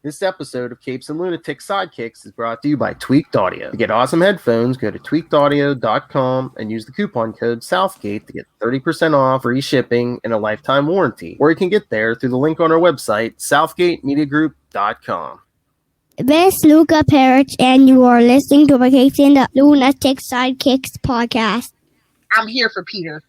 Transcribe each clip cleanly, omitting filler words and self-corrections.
This episode of Capes and Lunatics Sidekicks is brought to you by Tweaked Audio. To get awesome headphones, go to tweakedaudio.com and use the coupon code Southgate to get 30% off, free shipping, and a lifetime warranty. Or you can get there through the link on our website, southgatemediagroup.com. This is Luca Perich, and you are listening to the Capes and the Lunatics Sidekicks Podcast. I'm here for Peter.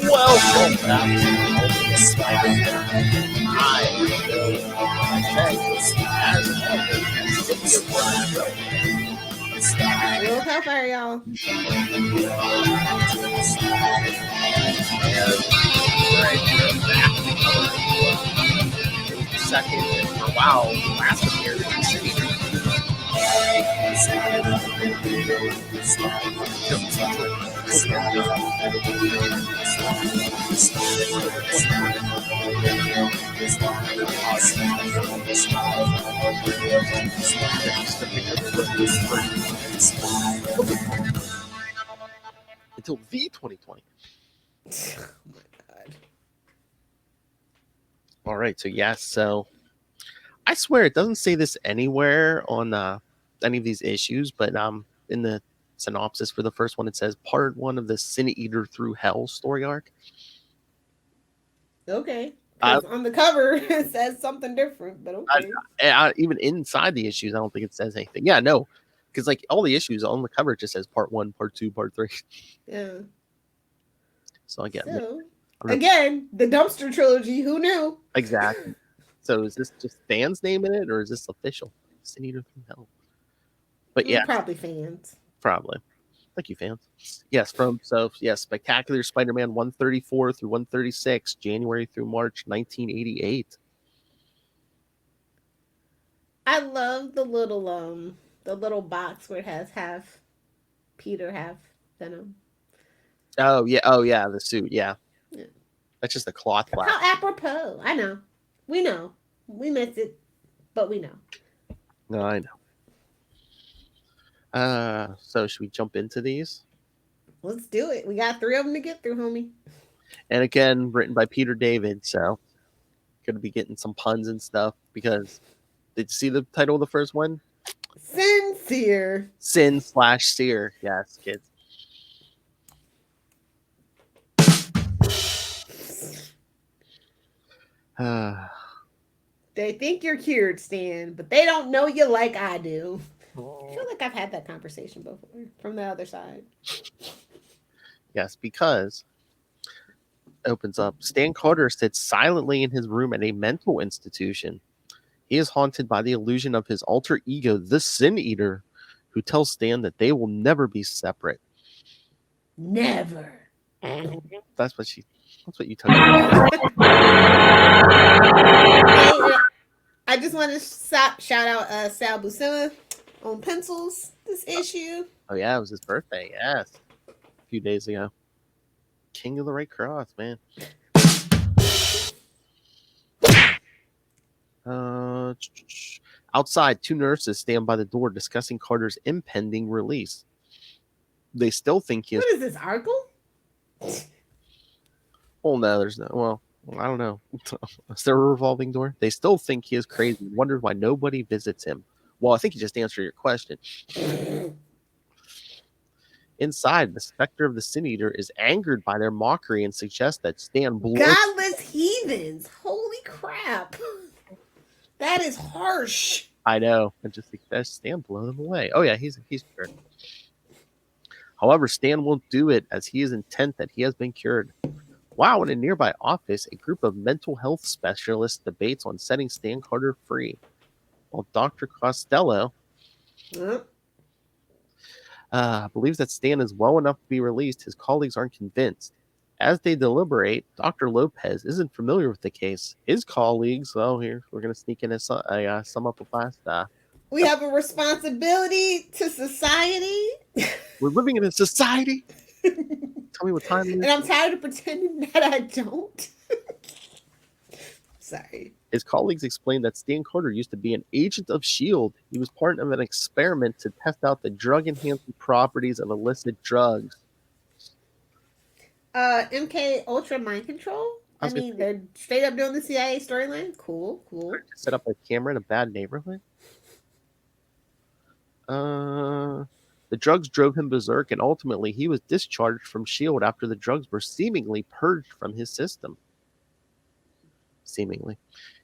Welcome back Lilith Hellfire, y'all. Second for a while, last year. Until the 2020. Oh my god. All right, so I swear it doesn't say this anywhere on any of these issues, but in the synopsis for the first one, it says part 1 of the Sin Eater Through Hell story arc. Okay. On the cover, it says something different, but okay. Even inside the issues, I don't think it says anything. Yeah, no, because like all the issues on the cover, it just says part 1, part 2, part 3. Yeah. So again, again, the dumpster trilogy. Who knew? Exactly. So is this just fans naming it, or is this official? Sin Eater Through Hell. But yeah, probably fans. Probably. Thank you, fans. Yes, Spectacular Spider-Man 134 through 136, January through March 1988. I love the little box where it has half Peter, half Venom. Oh yeah, the suit, yeah. That's just a cloth flap. How apropos. I know. We know. We missed it, but we know. No, I know. So should we jump into these? Let's do it. We got 3 of them to get through, homie. And again, written by Peter David, so gonna be getting some puns and stuff because did you see the title of the first one? Sincere. Sin/seer. Yes, kids. They think you're cured, Stan, but they don't know you like I do. I feel like I've had that conversation before from the other side. Yes, because it opens up. Stan Carter sits silently in his room at a mental institution. He is haunted by the illusion of his alter ego, the Sin Eater, who tells Stan that they will never be separate. Never. That's what you tell me. I just want to shout out Sal Buscema on pencils this issue. Oh yeah, it was his birthday. Yes, a few days ago. King of the Red Cross, man. Outside, 2 nurses stand by the door discussing Carter's impending release. They still think he is. What is this, Arkle? Oh no, there's no. Well, I don't know. Is there a revolving door? They still think he is crazy. Wonders why nobody visits him. Well, I think you just answered your question. Inside, the specter of the Sin Eater is angered by their mockery and suggests that Stan blows. Godless heathens! Holy crap! That is harsh. I know. And just like Stan blow them away. Oh yeah, he's cured. However, Stan won't do it as he is intent that he has been cured. Wow, in a nearby office, a group of mental health specialists debates on setting Stan Carter free. While Dr. Costello believes that Stan is well enough to be released, his colleagues aren't convinced. As they deliberate, Dr. Lopez isn't familiar with the case. His colleagues, here, we're going to sneak in a sum up of last. We have a responsibility to society. We're living in a society. Tell me what time it is. And I'm tired of pretending that I don't. Sorry. His colleagues explained that Stan Carter used to be an agent of S.H.I.E.L.D. He was part of an experiment to test out the drug-enhancing properties of illicit drugs. MK Ultra mind control? I mean, they're straight up doing the CIA storyline. Cool. Set up a camera in a bad neighborhood. The drugs drove him berserk, and ultimately he was discharged from S.H.I.E.L.D. after the drugs were seemingly purged from his system. Seemingly.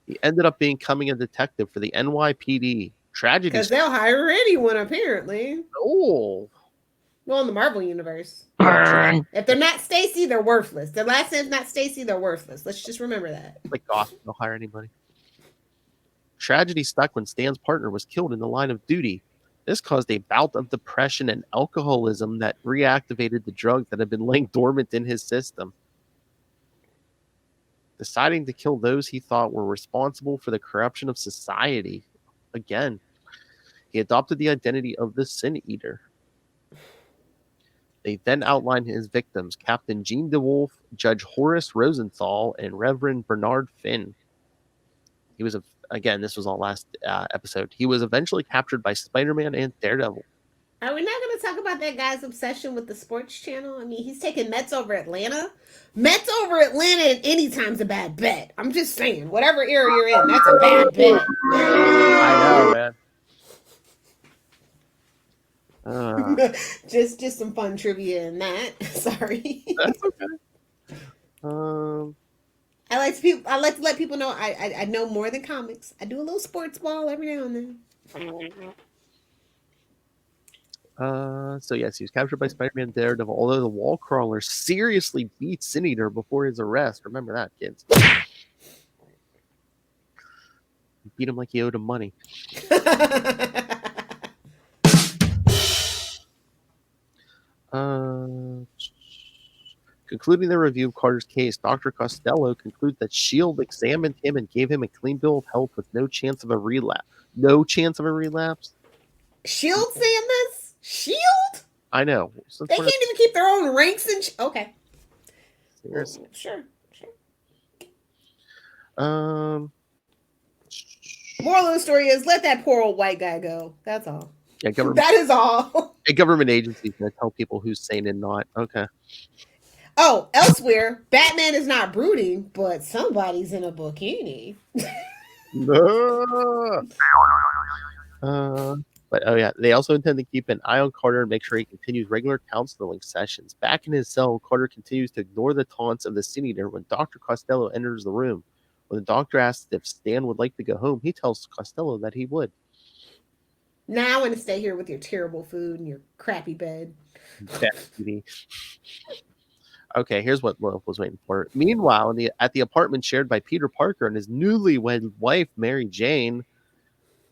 He ended up becoming a detective for the NYPD. Tragedy. Because they'll hire anyone, apparently. Oh. Well, in the Marvel universe. If they're not Stacy, they're worthless. Their last name's not Stacy, they're worthless. Let's just remember that. Like Gotham, they'll hire anybody. Tragedy struck when Stan's partner was killed in the line of duty. This caused a bout of depression and alcoholism that reactivated the drugs that had been laying dormant in his system. Deciding to kill those he thought were responsible for the corruption of society. Again, he adopted the identity of the Sin Eater. They then outlined his victims, Captain Gene DeWolf, Judge Horace Rosenthal, and Reverend Bernard Finn. He was, again, this was all last episode. He was eventually captured by Spider-Man and Daredevil. Are we not going to talk about that guy's obsession with the sports channel? I mean, he's taking Mets over Atlanta. Mets over Atlanta at any time's a bad bet. I'm just saying, whatever era you're in, that's a bad bet. I know, man. Just some fun trivia in that. Sorry. That's okay. I like to let people know I know more than comics. I do a little sports ball every now and then. So yes, he was captured by Spider-Man and Daredevil, although the wall crawler seriously beat Sin Eater before his arrest. Remember that, kids. He beat him like he owed him money. Concluding their review of Carter's case, Dr. Costello concludes that S.H.I.E.L.D. examined him and gave him a clean bill of health with no chance of a relapse. No chance of a relapse? S.H.I.E.L.D. saying this? S.H.I.E.L.D.? I know. They can't even keep their own ranks and okay. Seriously. Sure. Moral of the story is let that poor old white guy go. That's all. Yeah, that is all. A government agency is going to tell people who's sane and not. Okay. Oh, elsewhere, Batman is not brooding, but somebody's in a bikini. But they also intend to keep an eye on Carter and make sure he continues regular counseling sessions. Back in his cell, Carter continues to ignore the taunts of the Sin Eater when Dr. Costello enters the room. When the doctor asks if Stan would like to go home, he tells Costello that he would. Now I want to stay here with your terrible food and your crappy bed. Okay, here's what Lilith was waiting for. Meanwhile, at the apartment shared by Peter Parker and his newlywed wife, Mary Jane,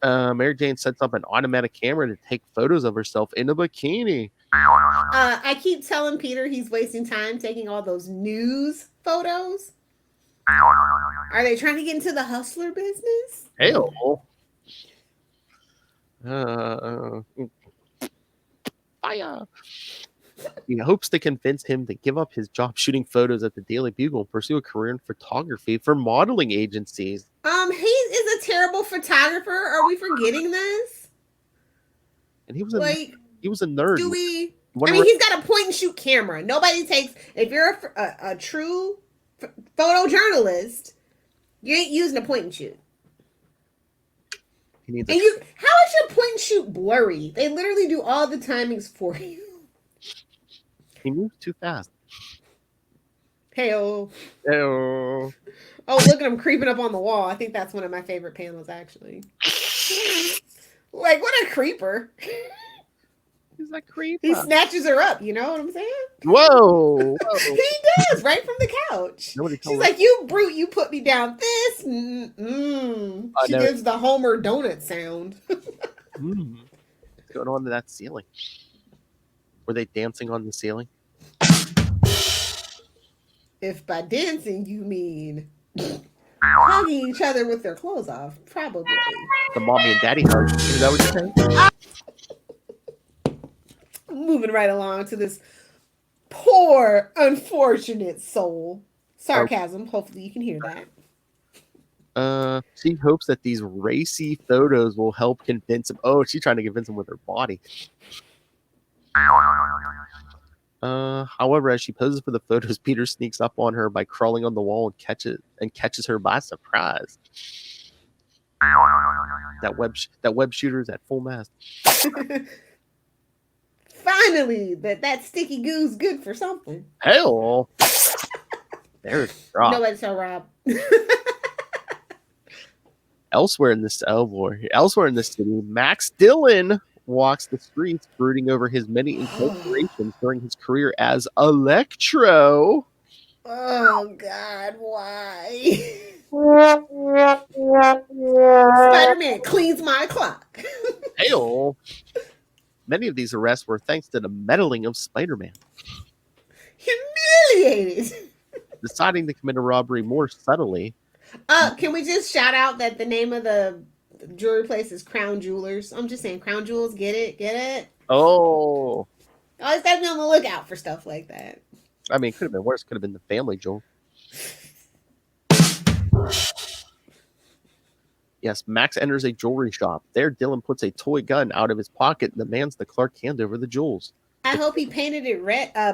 sets up an automatic camera to take photos of herself in a bikini. I keep telling Peter he's wasting time taking all those news photos. Are they trying to get into the hustler business? Hell. Fire. He hopes to convince him to give up his job shooting photos at the Daily Bugle and pursue a career in photography for modeling agencies. He is a terrible photographer. Are we forgetting this? And he was a nerd. He's got a point and shoot camera. Nobody takes. If you're a true photojournalist, you ain't using a point and shoot. How is your point and shoot blurry? They literally do all the timings for you. He moves too fast. Hey-oh. Hey-oh. Oh, look at him creeping up on the wall. I think that's one of my favorite panels, actually. Like, what a creeper. He's a creeper. He snatches her up, you know what I'm saying? Whoa. He does, right from the couch. She's like, you brute, you put me down this. She gives the Homer donut sound. What's going on to that ceiling? Were they dancing on the ceiling? If by dancing you mean hugging each other with their clothes off, probably. The mommy and daddy hug. Is that what you're saying? Moving right along to this poor, unfortunate soul. Sarcasm. Hopefully you can hear that. She hopes that these racy photos will help convince him. Oh, she's trying to convince him with her body. However, as she poses for the photos, Peter sneaks up on her by crawling on the wall and catches her by surprise. That web shooter is at full mast. Finally, that sticky goo's good for something. Hell, there's a drop. Nobody tell Rob. Elsewhere in the city, Max Dillon walks the streets, brooding over his many incarcerations during his career as Electro. Oh God, why? Spider-Man cleans my clock. Hell, many of these arrests were thanks to the meddling of Spider-Man. Humiliated. Deciding to commit a robbery more subtly. Can we just shout out that the name of the jewelry place is Crown Jewelers? I'm just saying, Crown Jewels, get it? Oh. Always gotta be on the lookout for stuff like that. I mean, it could have been worse. Could have been the Family Jewel. Yes, Max enters a jewelry shop. There, Dylan puts a toy gun out of his pocket and demands the clerk hand over the jewels. I hope he painted it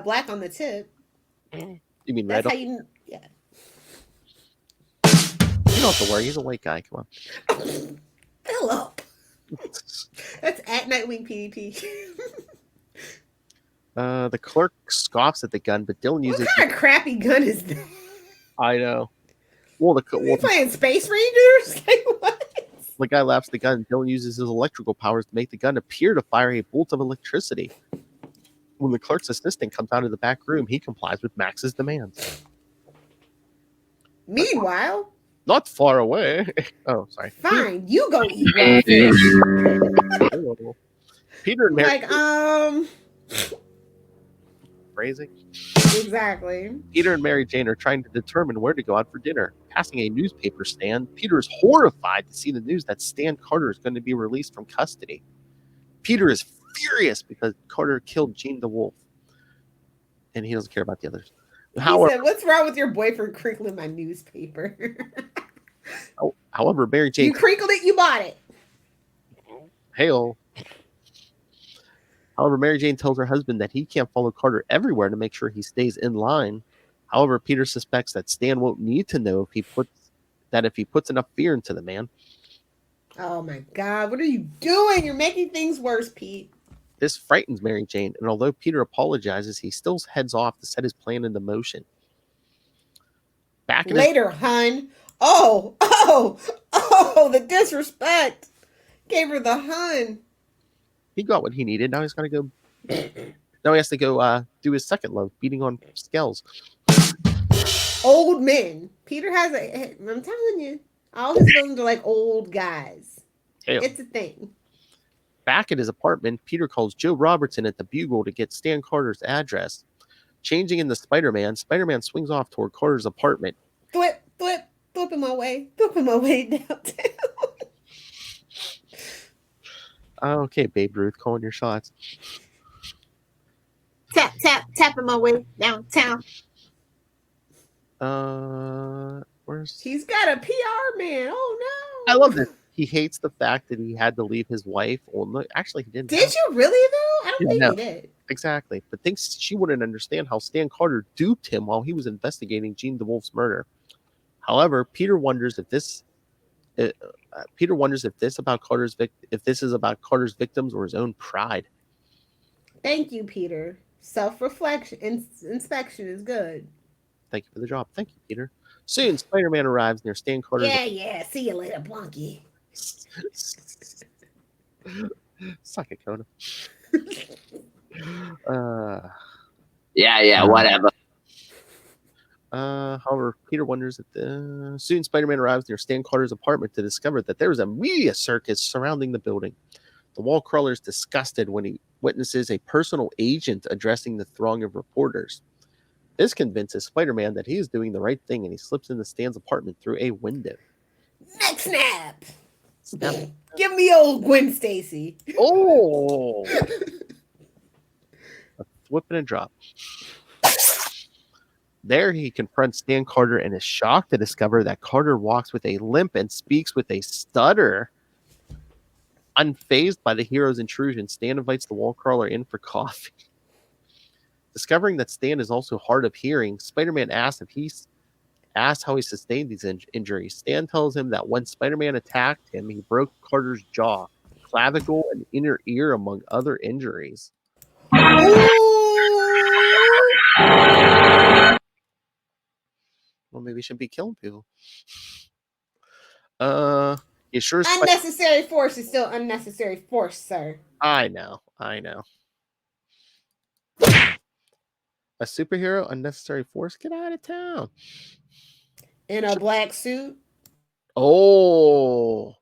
black on the tip. You mean That's red? how you... Yeah. You don't have to worry. He's a white guy. Come on. Fill up. That's at Nightwing PvP. The clerk scoffs at the gun, but Dylan uses... What kind of crappy gun is that? I know. Well, you playing Space Rangers? Like what? The guy laughs at the gun. Dylan uses his electrical powers to make the gun appear to fire a bolt of electricity. When the clerk's assistant comes out of the back room, he complies with Max's demands. Meanwhile... Not far away. Oh, sorry. Fine, you go eat raw fish. Peter and Mary... Crazy. Exactly. Peter and Mary Jane are trying to determine where to go out for dinner. Passing a newspaper stand, Peter is horrified to see the news that Stan Carter is going to be released from custody. Peter is furious because Carter killed Gene the Wolf. And he doesn't care about the others. However, he said, what's wrong with your boyfriend crinkling my newspaper? However, Mary Jane... You crinkled it, you bought it. Hail. However, Mary Jane tells her husband that he can't follow Carter everywhere to make sure he stays in line. However, Peter suspects that Stan won't need to know if he puts enough fear into the man. Oh my God, what are you doing? You're making things worse, Pete. This frightens Mary Jane, and although Peter apologizes, he still heads off to set his plan into motion. Later, hun. Oh, the disrespect. Gave her the hun. He got what he needed. Now he's got to go. Now he has to go do his second love, beating on Skells. Old men. Peter has I'm telling you, all his villains are like old guys. Hell. It's a thing. Back at his apartment, Peter calls Joe Robertson at the Bugle to get Stan Carter's address. Changing into Spider-Man, Spider-Man swings off toward Carter's apartment. Flip him away downtown. Okay, Babe Ruth, calling your shots. Tapping my way downtown. He's got a PR man. Oh no! I love this. He hates the fact that he had to leave his wife. Well, no, actually, he didn't. Did you really though? I don't think he did. Exactly, but thinks she wouldn't understand how Stan Carter duped him while he was investigating Gene DeWolf's murder. However, Peter wonders if this is about Carter's victims or his own pride. Thank you, Peter. Self-reflection and inspection is good. Thank you for the job. Thank you, Peter. Soon, Spider-Man arrives near Stan Carter's... Yeah. See you later, Blunky. Suck it, Conan. Whatever. However, Peter wonders if soon Spider-Man arrives near Stan Carter's apartment to discover that there is a media circus surrounding the building. The wall crawler is disgusted when he witnesses a personal agent addressing the throng of reporters. This convinces Spider-Man that he is doing the right thing, and he slips into Stan's apartment through a window. Neck snap! Give me old Gwen Stacy. Oh! A whip and a drop. There he confronts Stan Carter and is shocked to discover that Carter walks with a limp and speaks with a stutter. Unfazed by the hero's intrusion, Stan invites the wall crawler in for coffee. Discovering that Stan is also hard of hearing, Spider-Man asks how he sustained these injuries. Stan tells him that when Spider-Man attacked him, he broke Carter's jaw, clavicle, and inner ear, among other injuries. Well, maybe he shouldn't be killing people. You sure unnecessary force is still unnecessary force, sir. I know. A superhero, unnecessary force, get out of town. In a black suit. Oh. Are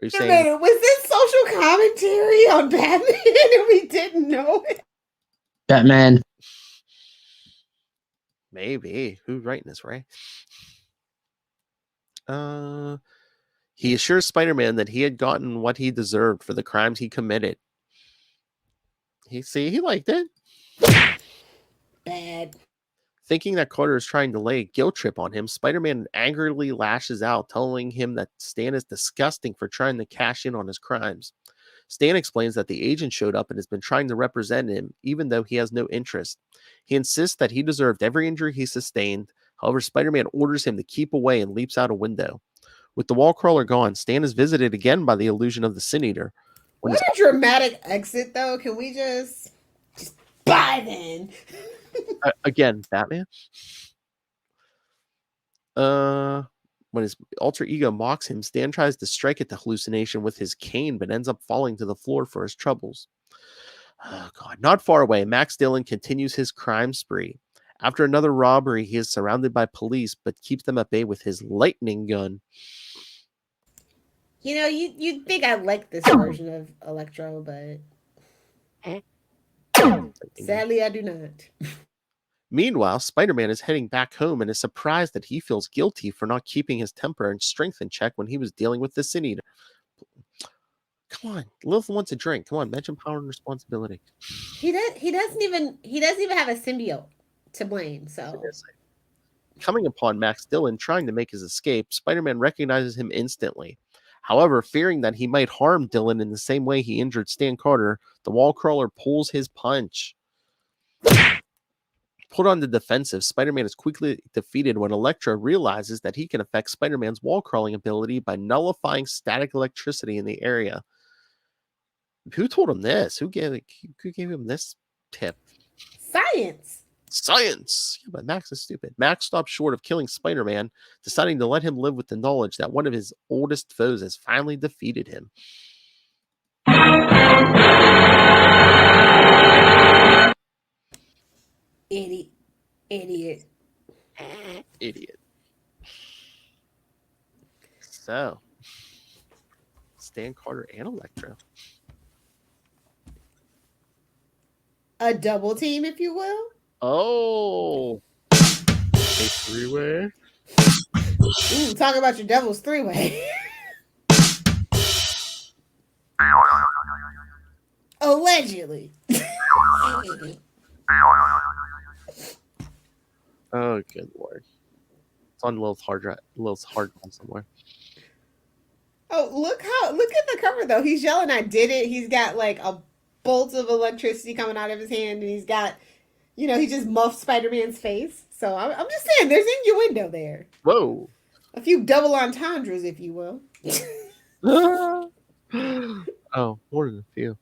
you saying was this social commentary on Batman and we didn't know it? Batman. Maybe. Who's writing this, right? He assures Spider-Man that he had gotten what he deserved for the crimes he committed. He liked it. Bad. Thinking that Carter is trying to lay a guilt trip on him, Spider-Man angrily lashes out, telling him that Stan is disgusting for trying to cash in on his crimes. Stan explains that the agent showed up and has been trying to represent him, even though he has no interest. He insists that he deserved every injury he sustained. However, Spider-Man orders him to keep away and leaps out a window. With the wall crawler gone, Stan is visited again by the illusion of the Sin Eater. What a dramatic exit, though. Can we just bye then? Again, Batman. When his alter ego mocks him, Stan tries to strike at the hallucination with his cane, but ends up falling to the floor for his troubles. Oh, God. Not far away, Max Dillon continues his crime spree. After another robbery, he is surrounded by police, but keeps them at bay with his lightning gun. You know, you'd think I like this version of Electro, but sadly, I do not. Meanwhile, Spider-Man is heading back home and is surprised that he feels guilty for not keeping his temper and strength in check when he was dealing with the Sin Eater. Come on, Lilith wants a drink. Come on, mention power and responsibility. He doesn't even have a symbiote to blame. So, coming upon Max Dillon trying to make his escape, Spider-Man recognizes him instantly. However, fearing that he might harm Dillon in the same way he injured Stan Carter, the wall crawler pulls his punch. Put on the defensive, Spider-Man is quickly defeated when Elektra realizes that he can affect Spider-Man's wall-crawling ability by nullifying static electricity in the area. Who told him this? Who gave him this tip? Science! Yeah, but Max is stupid. Max stops short of killing Spider-Man, deciding to let him live with the knowledge that one of his oldest foes has finally defeated him. Idiot. So, Stan Carter and Elektra. A double team, if you will. Oh, a three-way. Ooh, talk about your devil's three-way. Allegedly. Oh, good lord! It's on Lilith's hard drive somewhere. Oh, look at the cover though. He's yelling, "I did it!" He's got like a bolt of electricity coming out of his hand, and he's got, he just muffed Spider-Man's face. So I'm just saying, there's innuendo there. Whoa! A few double entendres, if you will. Oh, more than a few.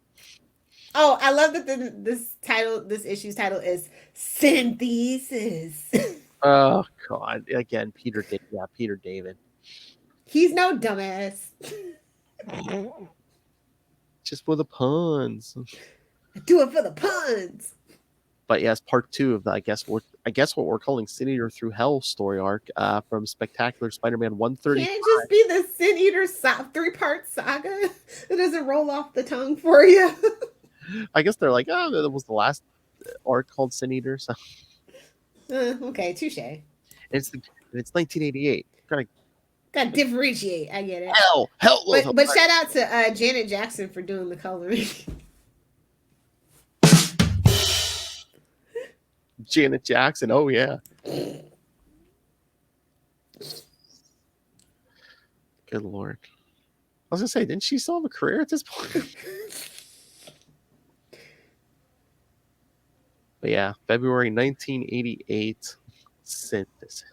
Oh, I love that this issue's title is Synthesis. Oh God! Again, Peter David. He's no dumbass. Just for the puns. Do it for the puns. But yes, part 2 of the, I guess what we're calling Sin Eater Through Hell story arc from Spectacular Spider-Man 135. Can't it just be the Sin Eater 3-part saga? It doesn't roll off the tongue for you. I guess they're like, oh, that was the last arc called Sin Eater. So okay, touche. It's 1988. Gotta differentiate. I get it. Hell. But shout out to Janet Jackson for doing the coloring. Janet Jackson. Oh, yeah. Good Lord. I was going to say, didn't she still have a career at this point? But yeah, February 1988. Synthesis.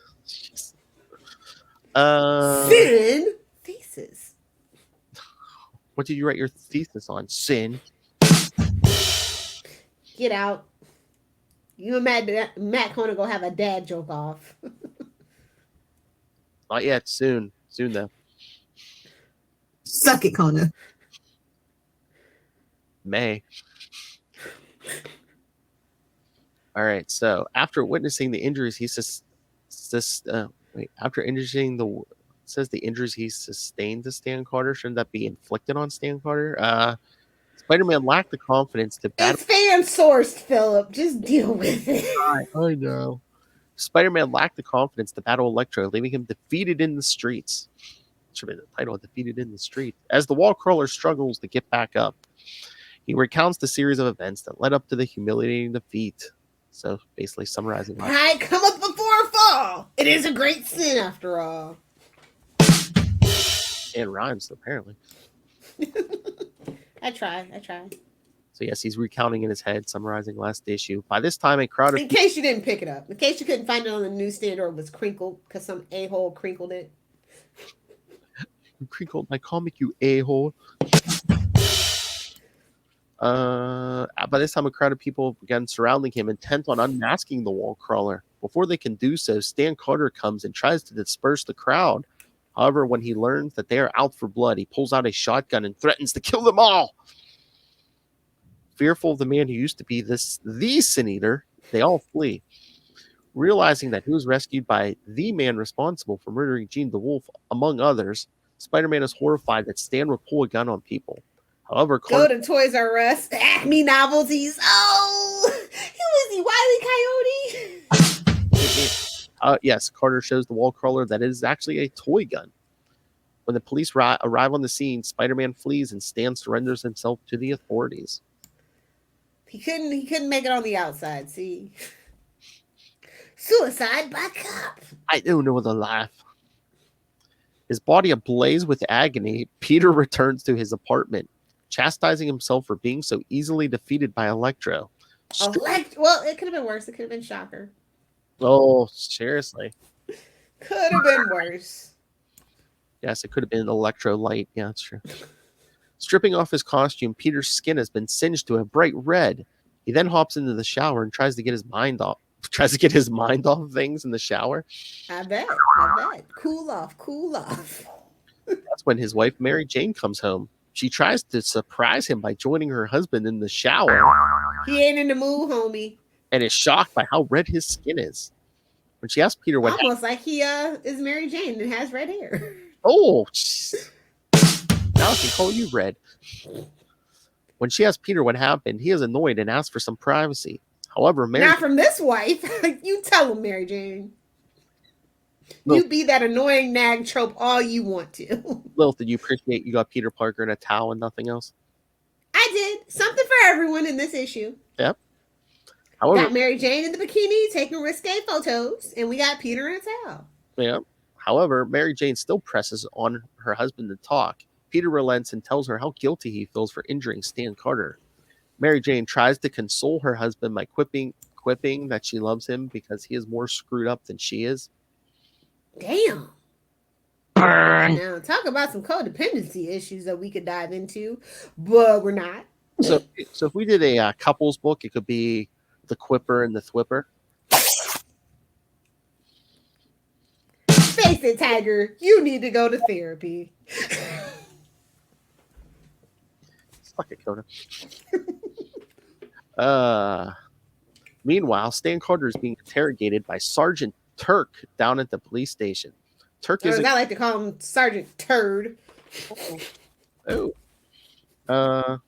Sin thesis. What did you write your thesis on? Sin. Get out. You and Matt Kona go have a dad joke off. Not yet. Soon. Soon, though. Suck it, Kona. May. All right. So after witnessing the injuries, after injuring the injuries he sustained to Stan Carter, shouldn't that be inflicted on Stan Carter? Spider-Man lacked the confidence to battle. It's fan sourced, Philip. Just deal with it. I know. Spider-Man lacked the confidence to battle Electro, leaving him defeated in the streets. Should be the title, Defeated in the Streets. As the wall crawler struggles to get back up, he recounts the series of events that led up to the humiliating defeat. So basically summarizing. Pride come up before a fall. It is a great sin after all. It rhymes, apparently. I try. So yes, he's recounting in his head, summarizing last issue. By this time, a crowd of... In case you didn't pick it up. In case you couldn't find it on the newsstand or it was crinkled because some a-hole crinkled it. You crinkled my comic, you a-hole. By this time, a crowd of people began surrounding him, intent on unmasking the wall crawler. Before they can do so, Stan Carter comes and tries to disperse the crowd. However, when he learns that they are out for blood, he pulls out a shotgun and threatens to kill them all. Fearful of the man who used to be the Sin Eater, they all flee. Realizing that he was rescued by the man responsible for murdering Jean the Wolf, among others, Spider-Man is horrified that Stan would pull a gun on people. However, go to Toys R Us, Acme Novelties. Oh, who is he? Wile E. Coyote? Yes, Carter shows the wall crawler that it is actually a toy gun. When the police arrive on the scene, Spider-Man flees and Stan surrenders himself to the authorities. He couldn't make it on the outside. See, suicide by cop. I don't know the laugh. His body ablaze with agony, Peter returns to his apartment, chastising himself for being so easily defeated by Electro. Well, it could have been worse. It could have been Shocker. Oh, seriously. Could have been worse. Yes, it could have been Electro Light. Yeah, that's true. Stripping off his costume, Peter's skin has been singed to a bright red. He then hops into the shower and tries to get his mind off things in the shower. I bet. Cool off. That's when his wife, Mary Jane, comes home. She tries to surprise him by joining her husband in the shower. He ain't in the mood, homie. And is shocked by how red his skin is. When she asks Peter what almost like he is Mary Jane and has red hair. Oh, now I can call you Red. When she asks Peter what happened, he is annoyed and asks for some privacy. However, not from this wife. You tell him, Mary Jane. You be that annoying nag trope all you want to. Lilith, did you appreciate you got Peter Parker in a towel and nothing else? I did. Something for everyone in this issue. Yep. However, got Mary Jane in the bikini taking risque photos, and we got Peter in a towel. Yeah. However, Mary Jane still presses on her husband to talk. Peter relents and tells her how guilty he feels for injuring Stan Carter. Mary Jane tries to console her husband by quipping that she loves him because he is more screwed up than she is. Damn. Burn. Now, talk about some codependency issues that we could dive into, but we're not. So if we did a couples book, it could be The Quipper and the Thwipper. Face it, Tiger. You need to go to therapy. Fuck it, Coda. Meanwhile, Stan Carter is being interrogated by Sergeant Turk down at the police station. Turk is. I like to call him Sergeant Turd. Oh. You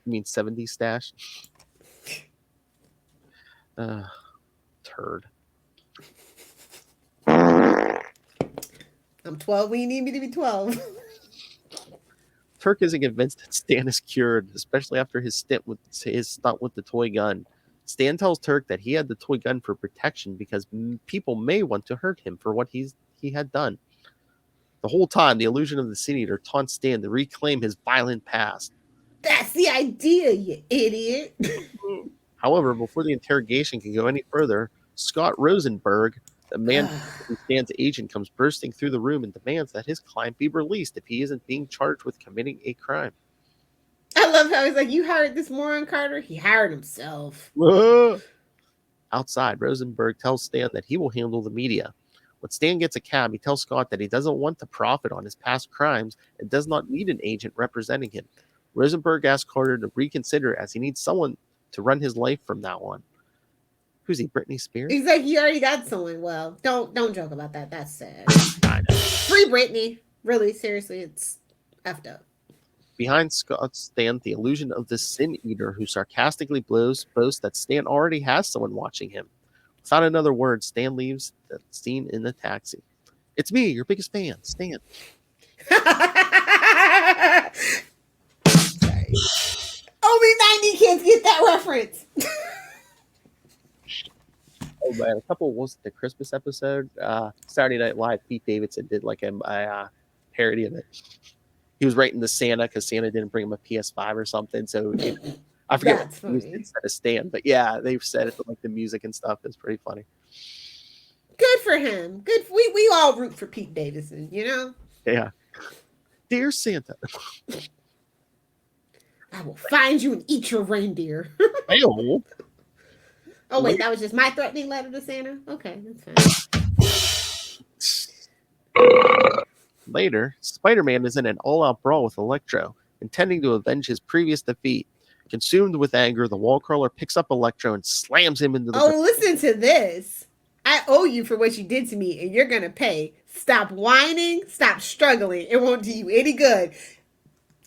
mean 70s stash? Turd. I'm 12 when you need me to be 12. Turk isn't convinced that Stan is cured, especially after his stunt with the toy gun. Stan tells Turk that he had the toy gun for protection because people may want to hurt him for what he had done. The whole time, the illusion of the Sin Eater taunts Stan to reclaim his violent past. That's the idea, you idiot. However, before the interrogation can go any further, Scott Rosenberg, the man who Stan's agent, comes bursting through the room and demands that his client be released if he isn't being charged with committing a crime. I love how he's like, you hired this moron, Carter? He hired himself. Outside, Rosenberg tells Stan that he will handle the media. When Stan gets a cab, he tells Scott that he doesn't want to profit on his past crimes and does not need an agent representing him. Rosenberg asks Carter to reconsider as he needs someone to run his life from now on. Who's he, Britney Spears? He's like, you already got someone. Well, don't joke about that. That's sad. Free Britney. Really, seriously, it's effed up. Behind Scott stands the illusion of the Sin Eater, who sarcastically boasts that Stan already has someone watching him. Without another word, Stan leaves the scene in the taxi. It's me, your biggest fan, Stan. Sorry. Only 90 kids get that reference. Oh man, a couple, was it the Christmas episode? Saturday Night Live, Pete Davidson did like a parody of it. He was writing to Santa because Santa didn't bring him a PS5 or something. So I forget what he used instead of Stan, but yeah, they've said it with like the music and stuff. It's pretty funny. Good for him. Good. We all root for Pete Davidson, you know? Yeah. Dear Santa, I will find you and eat your reindeer. Ew. Oh, wait, that was just my threatening letter to Santa? Okay, that's fine. Later, Spider-Man is in an all-out brawl with Electro, intending to avenge his previous defeat. Consumed with anger, the wall crawler picks up Electro and slams him into the ground. Listen to this. I owe you for what you did to me, and you're going to pay. Stop whining. Stop struggling. It won't do you any good.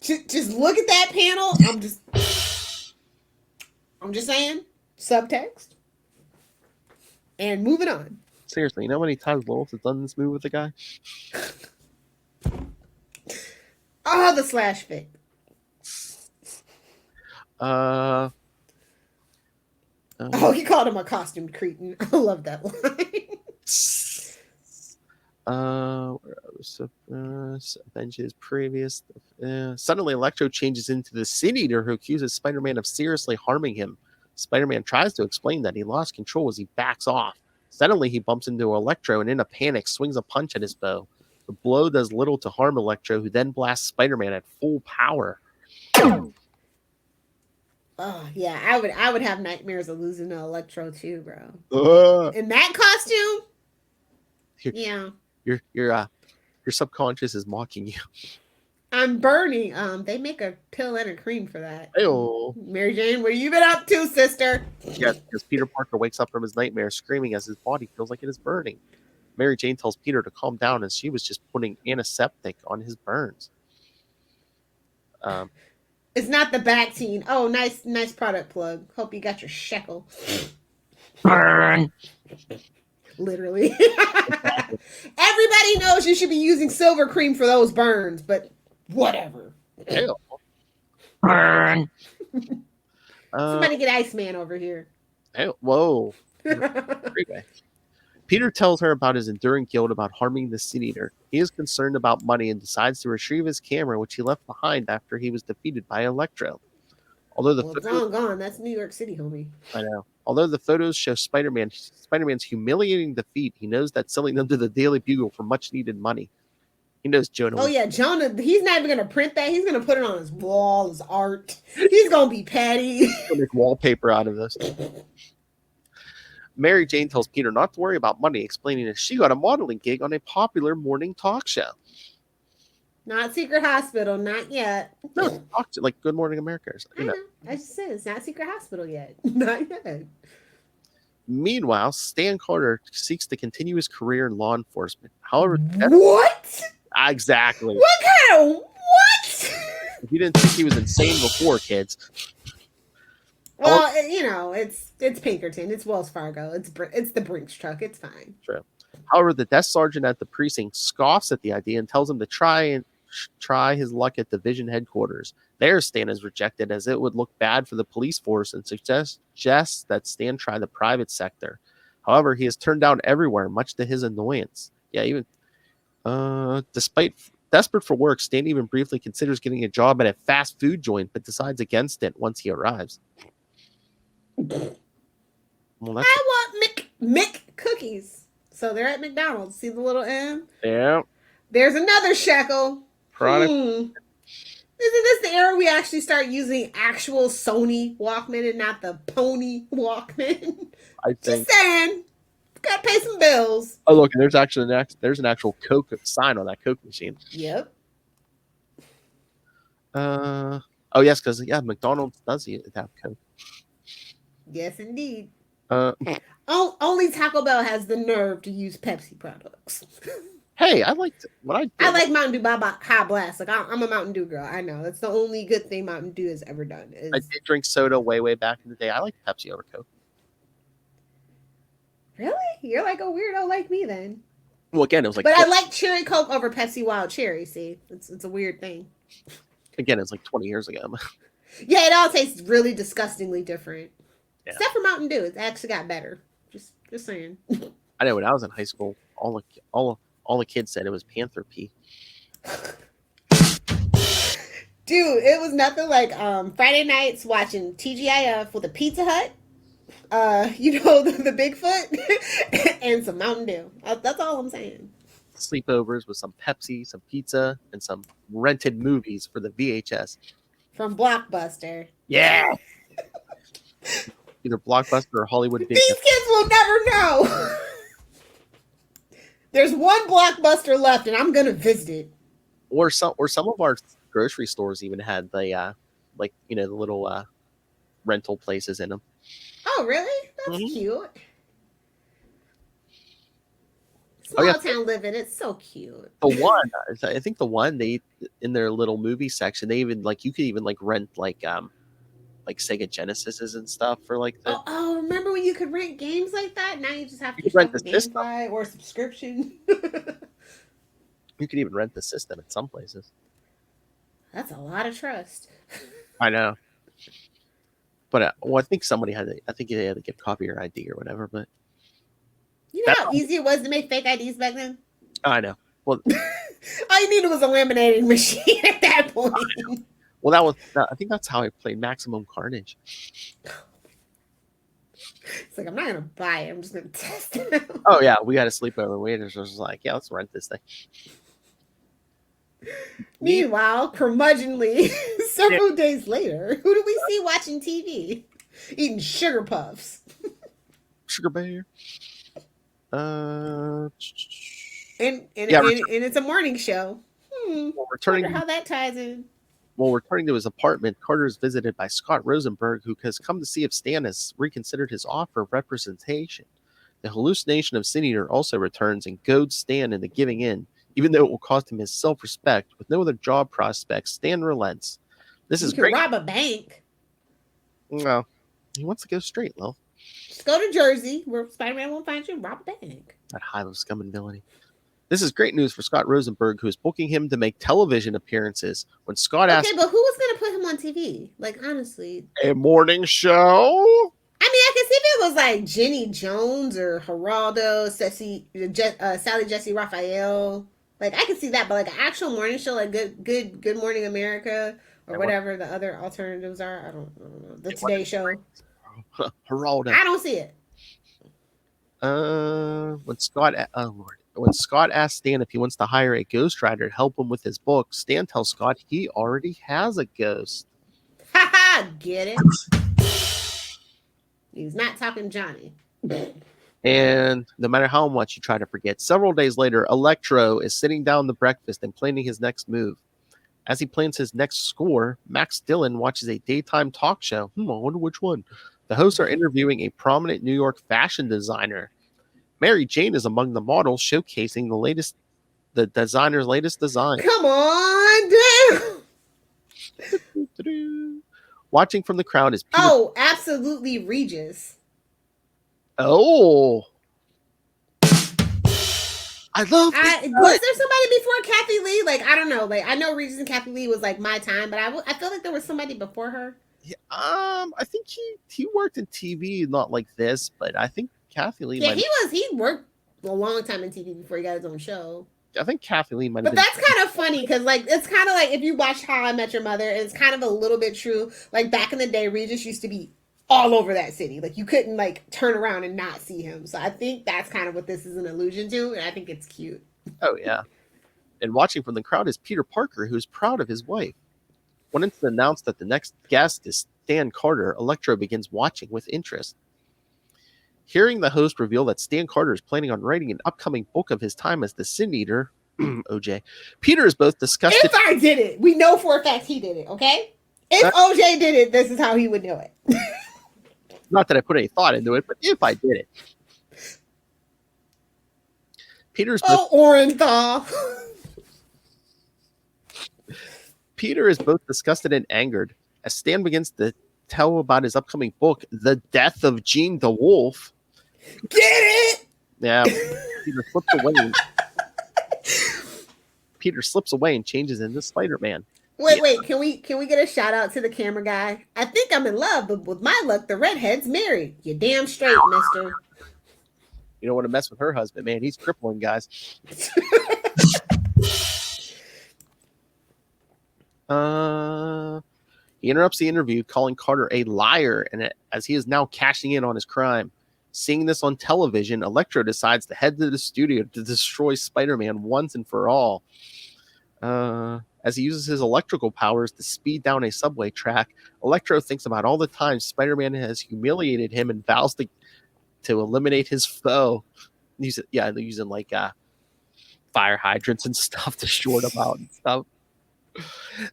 Just look at that panel. I'm just saying. Subtext. And moving on. Seriously, you know how many times Lilith has done this move with the guy? Oh, the slash fit. He called him a costume cretin. I love that line. Avenge his previous. Suddenly, Electro changes into the Sin Eater, who accuses Spider-Man of seriously harming him. Spider-Man tries to explain that he lost control as he backs off. Suddenly, he bumps into Electro and, in a panic, swings a punch at his foe. The blow does little to harm Electro, who then blasts Spider-Man at full power. Oh yeah, I would have nightmares of losing to Electro too, bro. In that costume, yeah. Your subconscious is mocking you. I'm burning. They make a pill and a cream for that. Ew. Mary Jane, what have you been up to, sister? Yes, because Peter Parker wakes up from his nightmare screaming as his body feels like it is burning. Mary Jane tells Peter to calm down as she was just putting antiseptic on his burns. It's not the Bactine. Oh, nice product plug. Hope you got your shekel. Burn. Literally. Everybody knows you should be using silver cream for those burns, but whatever. Ew. Burn. Somebody get Iceman over here. Ew. Whoa. Anyway. Peter tells her about his enduring guilt about harming the Sin Eater. He is concerned about money and decides to retrieve his camera, which he left behind after he was defeated by Electro. Although it's long gone. That's New York City, homie. I know. Although the photos show Spider-Man's humiliating defeat, he knows that selling them to the Daily Bugle for much-needed money. He knows Jonah. Oh, yeah, Jonah. He's not even going to print that. He's going to put it on his wall, his art. He's going to be petty. He's going to make wallpaper out of this. Mary Jane tells Peter not to worry about money, explaining that she got a modeling gig on a popular morning talk show. Not Secret Hospital, not yet. No, talk to, like Good Morning America. I know. I just said it's not Secret Hospital yet. Not yet. Meanwhile, Stan Carter seeks to continue his career in law enforcement. However, what? Exactly. What kind of what? If you didn't think he was insane before, kids. Well, you know, it's Pinkerton, it's Wells Fargo, it's the Brinks truck, it's fine. True. However, the desk sergeant at the precinct scoffs at the idea and tells him to try try his luck at division headquarters. There, Stan is rejected as it would look bad for the police force and suggests that Stan try the private sector. However, he is turned down everywhere, much to his annoyance. Yeah, even despite desperate for work, Stan even briefly considers getting a job at a fast food joint, but decides against it once he arrives. Well, I want Mick cookies. So they're at McDonald's. See the little M? Yeah. There's another shekel. Product. Isn't this the era we actually start using actual Sony Walkman and not the Pony Walkman? I think. Just saying. Gotta pay some bills. Oh, look, there's actually an actual Coke sign on that Coke machine. Yep. Oh yes, because McDonald's does have Coke. Yes, indeed. Only Taco Bell has the nerve to use Pepsi products. Hey, I like Mountain Dew High Blast. Like I'm a Mountain Dew girl. I know that's the only good thing Mountain Dew has ever done. I did drink soda way back in the day. I like Pepsi over Coke. Really? You're like a weirdo like me then. Well, again, it was like. But I like Cherry Coke over Pepsi Wild Cherry. See, it's a weird thing. Again, it's like 20 years ago. Yeah, it all tastes really disgustingly different. Yeah. Except for Mountain Dew, it actually got better. Just saying. I know when I was in high school, all the kids said it was Panther Pee. Dude, it was nothing like Friday nights watching TGIF with a Pizza Hut. The Bigfoot and some Mountain Dew. That's all I'm saying. Sleepovers with some Pepsi, some pizza, and some rented movies for the VHS. From Blockbuster. Yeah. Either Blockbuster or Hollywood Video. These kids will never know. There's one Blockbuster left, and I'm gonna visit it. Or some of our grocery stores even had the the little rental places in them. Oh, really? That's cute. Oh, Small town living, it's so cute. I think the one they in their little movie section, they even you could even rent Sega Genesises and stuff for the. Oh, remember when you could rent games like that? Now you just have to rent the system or subscription. You could even rent the system at some places. That's a lot of trust. I know. But I think somebody I think they had to get copy your ID or whatever. But you know how easy it was to make fake IDs back then? I know. Well, all you needed was a laminating machine at that point. Well, I think that's how I played Maximum Carnage. It's like, I'm not going to buy it. I'm just going to test it out. Oh, yeah. We had a sleepover. We were just like, yeah, let's rent this thing. Meanwhile, curmudgeonly, several days later, who do we see watching TV? Eating sugar puffs. Sugar Bear. And it's a morning show. Well, wonder how that ties in. While returning to his apartment, Carter is visited by Scott Rosenberg, who has come to see if Stan has reconsidered his offer of representation. The hallucination of Sin Eater also returns and goads Stan into giving in, even though it will cost him his self-respect. With no other job prospects, Stan relents. This is great. Rob a bank. No, he wants to go straight, Lil. Just go to Jersey, where Spider-Man won't find you, and rob a bank. That hive of scum and villainy. This is great news for Scott Rosenberg, who is booking him to make television appearances. When Scott asked... Okay, but who was going to put him on TV? Honestly. A morning show? I mean, I can see if it was like Jenny Jones or Geraldo, Sally Jesse Raphael. I can see that, but an actual morning show, Good Morning America, or whatever the other alternatives are. I don't know. The Today Show. Geraldo. I don't see it. When Scott asks Stan if he wants to hire a ghostwriter to help him with his book, Stan tells Scott he already has a ghost. Ha! Get it? He's not talking Johnny. And no matter how much you try to forget, several days later, Electro is sitting down to breakfast and planning his next move. As he plans his next score, Max Dillon watches a daytime talk show. I wonder which one. The hosts are interviewing a prominent New York fashion designer. Mary Jane is among the models, showcasing the designer's latest design. Come on, dude! Watching from the crowd is Peter. Oh, absolutely Regis. Oh. I love was there somebody before Kathy Lee? Like, I don't know. Like, I know Regis and Kathy Lee was like my time, but I feel like there was somebody before her. Yeah, I think he worked in TV, not like this, but I think Kathy Lee. Yeah, he worked a long time in TV before he got his own show. I think Kathy Lee might have But been. that's kind of funny because, like, it's kind of like if you watch How I Met Your Mother, it's kind of a little bit true. Like, back in the day, Regis used to be all over that city. Like, you couldn't, like, turn around and not see him. So I think that's kind of what this is an allusion to, and I think it's cute. Oh, yeah. And watching from the crowd is Peter Parker, who's proud of his wife. When it's announced that the next guest is Stan Carter, Electro begins watching with interest. Hearing the host reveal that Stan Carter is planning on writing an upcoming book of his time as the Sin Eater, OJ, Peter is both disgusted. If I did it, we know for a fact he did it, okay? If OJ did it, this is how he would do it. Not that I put any thought into it, but if I did it. Peter's Orenthal. Peter is both disgusted and angered as Stan begins to tell about his upcoming book, The Death of Gene the Wolf. Get it? Yeah. Peter slips away and changes into Spider-Man. Wait, can we get a shout out to the camera guy? I think I'm in love, but with my luck, the redhead's married. You're damn straight, mister. You don't want to mess with her husband, man. He's crippling, guys. He interrupts the interview, calling Carter a liar, and as he is now cashing in on his crime. Seeing this on television, Electro decides to head to the studio to destroy Spider-Man once and for all. As he uses his electrical powers to speed down a subway track, Electro thinks about all the times Spider-Man has humiliated him and vows to eliminate his foe. They're using like fire hydrants and stuff to short him out and stuff.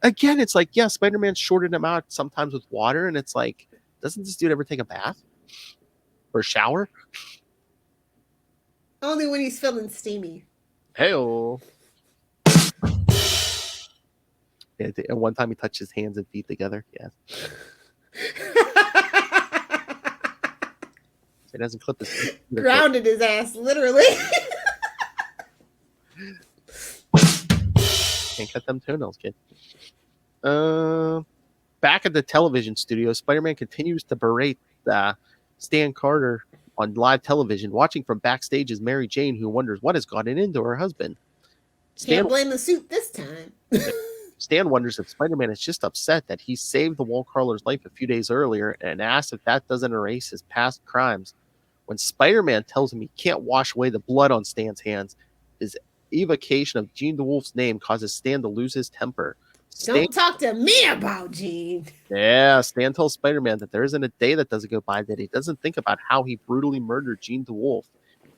Again, it's like, yeah, Spider-Man shorted him out sometimes with water, and it's like, doesn't this dude ever take a bath or a shower? Only when he's feeling steamy. Hey-o. Yeah, and one time he touched his hands and feet together. Yes. He doesn't clip his grounded his ass, literally. Can't cut them toenails, kid. Back at the television studio, Spider-Man continues to berate Stan Carter on live television. Watching from backstage is Mary Jane, who wonders what has gotten into her husband. Can't blame the suit this time. Stan wonders if Spider-Man is just upset that he saved the wall crawler's life a few days earlier and asks if that doesn't erase his past crimes. When Spider-Man tells him he can't wash away the blood on Stan's hands, his evocation of Gene the Wolf's name causes Stan to lose his temper. Don't talk to me about Gene. Yeah, Stan tells Spider-Man that there isn't a day that doesn't go by that he doesn't think about how he brutally murdered Gene the Wolf.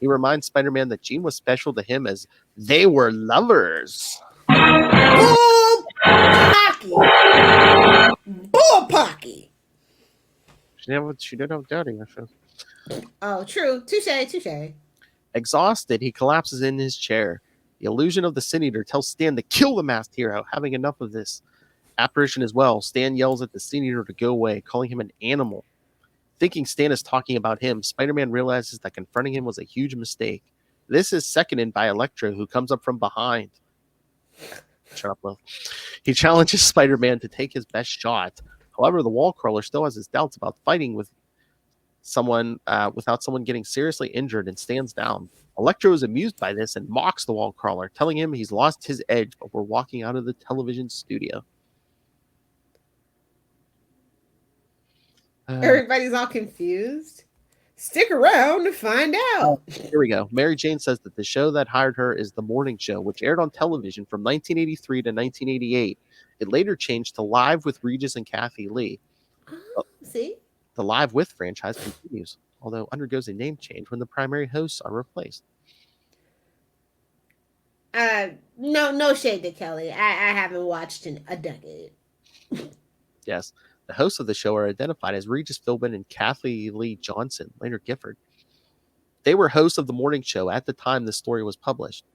He reminds Spider-Man that Gene was special to him as they were lovers. Bull Pocky. She did have daddy. Oh, true. Touche. Exhausted, he collapses in his chair. The illusion of the Sin Eater tells Stan to kill the masked hero, having enough of this apparition as well. Stan yells at the Sin Eater to go away, calling him an animal. Thinking Stan is talking about him, Spider-Man realizes that confronting him was a huge mistake. This is seconded by Electro, who comes up from behind. Shut up, Lil. He challenges Spider-Man to take his best shot. However, the wall crawler still has his doubts about fighting with someone without someone getting seriously injured and stands down. Electro is amused by this and mocks the wall crawler, telling him he's lost his edge before walking out of the television studio. Everybody's all confused. Stick around to find out. Here we go. Mary Jane says that the show that hired her is The Morning Show, which aired on television from 1983 to 1988. It later changed to Live with Regis and Kathy Lee. See? The Live With franchise continues, although undergoes a name change when the primary hosts are replaced. No shade to Kelly. I haven't watched in a decade. Yes. The hosts of the show are identified as Regis Philbin and Kathy Lee Johnson, later Gifford. They were hosts of The Morning Show at the time the story was published.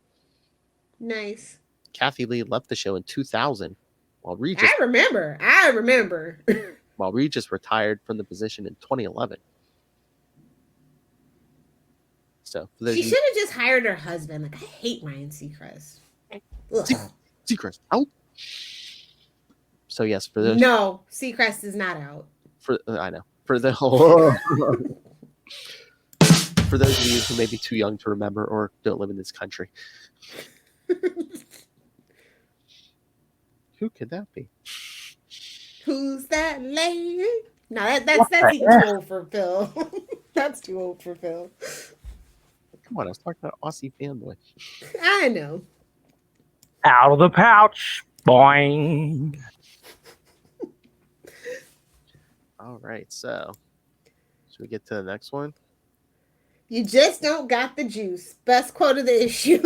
Nice. Kathy Lee left the show in 2000, while Regis... I remember. While Regis retired from the position in 2011. So she should have just hired her husband. Like, I hate Ryan Seacrest. Seacrest out. So yes, for those. No, Seacrest is not out. I know. For those of you who may be too young to remember or don't live in this country, who could that be? Who's that lady? No, that's even too old for Phil. That's too old for Phil. Come on, I was talking about Aussie fanboy. I know. Out of the pouch, boing. All right, so should we get to the next one? You just don't got the juice. Best quote of the issue.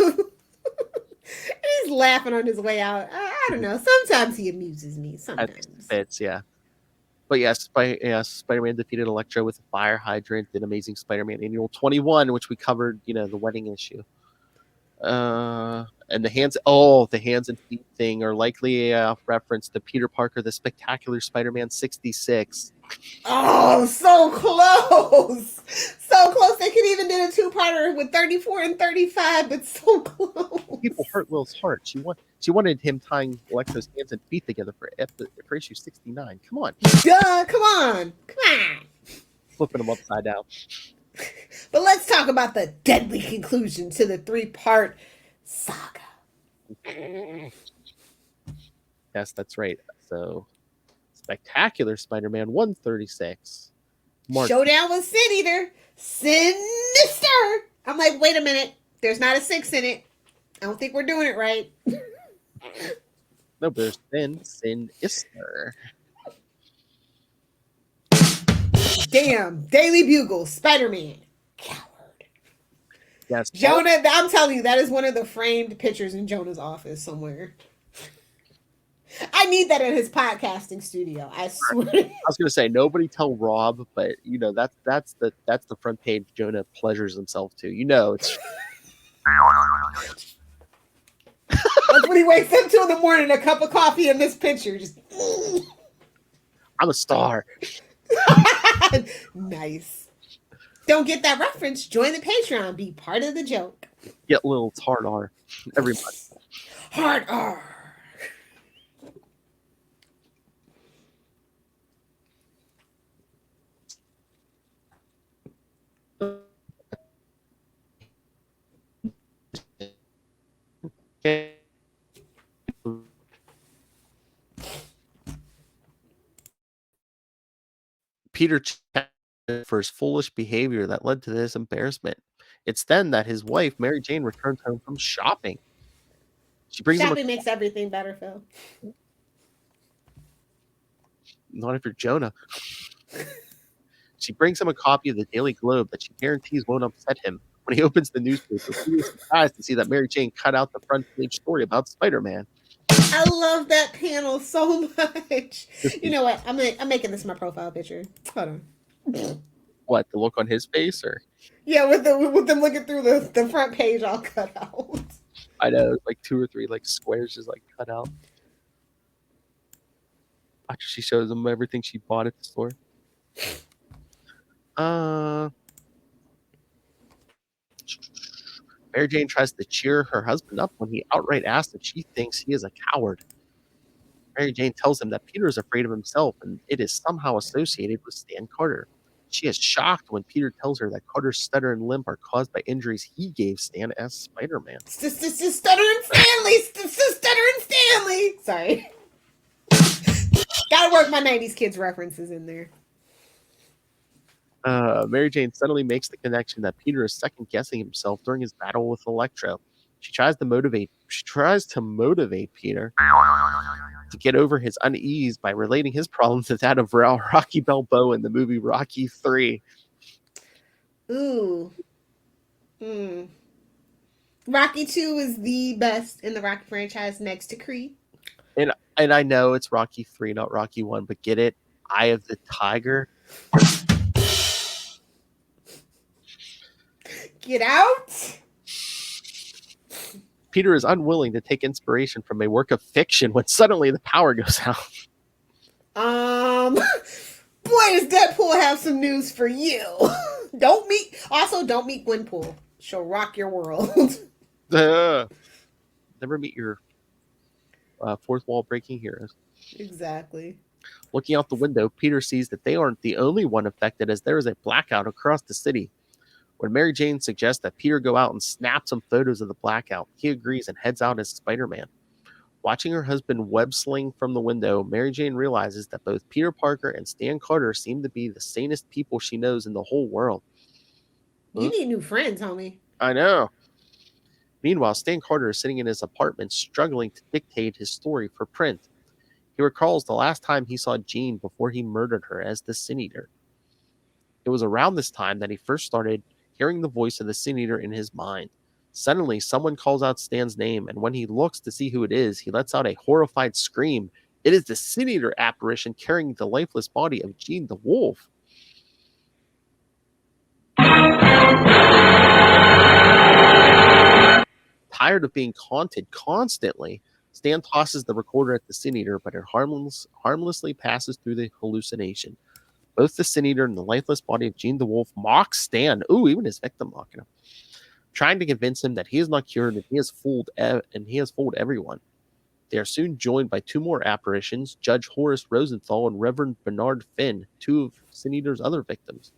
He's laughing on his way out. I don't know. Sometimes he amuses me. Sometimes. Fits, yeah. But yes, Spider-Man defeated Electro with a fire hydrant in Amazing Spider-Man Annual 21, which we covered, the wedding issue. And the hands and feet thing are likely a reference to Peter Parker, the Spectacular Spider-Man 66. Oh, so close. So close. They could even do a two-parter with 34 and 35, but so close. People hurt Will's heart. She wanted him tying Electro's hands and feet together for issue 69. Come on. Duh, come on. Flipping them upside down. But let's talk about the deadly conclusion to the 3-part saga. Yes, that's right. So, Spectacular Spider-Man 136. Showdown with Sin Eater. Sinister. I'm like, wait a minute. There's not a 6 in it. I don't think we're doing it right. No, but there's Sinister. Damn. Daily Bugle. Spider-Man. Coward. Yes. Jonah, I'm telling you, that is one of the framed pictures in Jonah's office somewhere. I need that in his podcasting studio. I swear. I was going to say, nobody tell Rob, but that's the front page Jonah pleasures himself to. It's that's when he wakes up 2 in the morning, a cup of coffee in this picture. Just I'm a star. Nice. Don't get that reference? Join the Patreon. Be part of the joke. Get Lilith's hard R every month. Hard R. Peter checked for his foolish behavior that led to this embarrassment. It's then that his wife, Mary Jane, returns home from shopping. She brings Shopping makes everything better, Phil. Not if you're Jonah. She brings him a copy of the Daily Globe that she guarantees won't upset him. When he opens the newspaper, he is surprised to see that Mary Jane cut out the front page story about Spider-Man. I love that panel so much. You know what? I'm making this my profile picture. Hold on. What, the look on his face, or? Yeah, with them looking through the front page all cut out. I know, like 2 or 3 like squares just like cut out. After she shows him everything she bought at the store. Mary Jane tries to cheer her husband up when he outright asks if she thinks he is a coward. Mary Jane tells him that Peter is afraid of himself and it is somehow associated with Stan Carter. She is shocked when Peter tells her that Carter's stutter and limp are caused by injuries he gave Stan as Spider-Man. Stuttering Stanley! Stuttering Stanley! Sorry. Gotta work my 90s kids references in there. Mary Jane suddenly makes the connection that Peter is second-guessing himself during his battle with Electro. She tries to motivate Peter to get over his unease by relating his problems to that of Rocky Balboa in the movie Rocky 3. Ooh. Rocky 2 is the best in the Rocky franchise next to Creed. And I know it's Rocky 3, not Rocky 1, but get it? Eye of the Tiger. Get out. Peter is unwilling to take inspiration from a work of fiction when suddenly the power goes out. Boy, does Deadpool have some news for you. Don't meet Gwenpool. She'll rock your world. Never meet your fourth wall breaking heroes. Exactly. Looking out the window, Peter sees that they aren't the only one affected, as there is a blackout across the city. When Mary Jane suggests that Peter go out and snap some photos of the blackout, he agrees and heads out as Spider-Man. Watching her husband web sling from the window, Mary Jane realizes that both Peter Parker and Stan Carter seem to be the sanest people she knows in the whole world. You need new friends, homie. I know. Meanwhile, Stan Carter is sitting in his apartment struggling to dictate his story for print. He recalls the last time he saw Jean before he murdered her as the Sin Eater. It was around this time that he first started hearing the voice of the Sin Eater in his mind. Suddenly, someone calls out Stan's name, and when he looks to see who it is, he lets out a horrified scream. It is the Sin Eater apparition carrying the lifeless body of Jean the Wolf. Tired of being haunted constantly, Stan tosses the recorder at the Sin Eater, but it harmlessly passes through the hallucination. Both the Sin Eater and the lifeless body of Jean the Wolf mock Stan. Ooh, even his victim mocking him, trying to convince him that he is not cured and he has fooled everyone. They are soon joined by two more apparitions, Judge Horace Rosenthal and Reverend Bernard Finn, two of Sin Eater's other victims.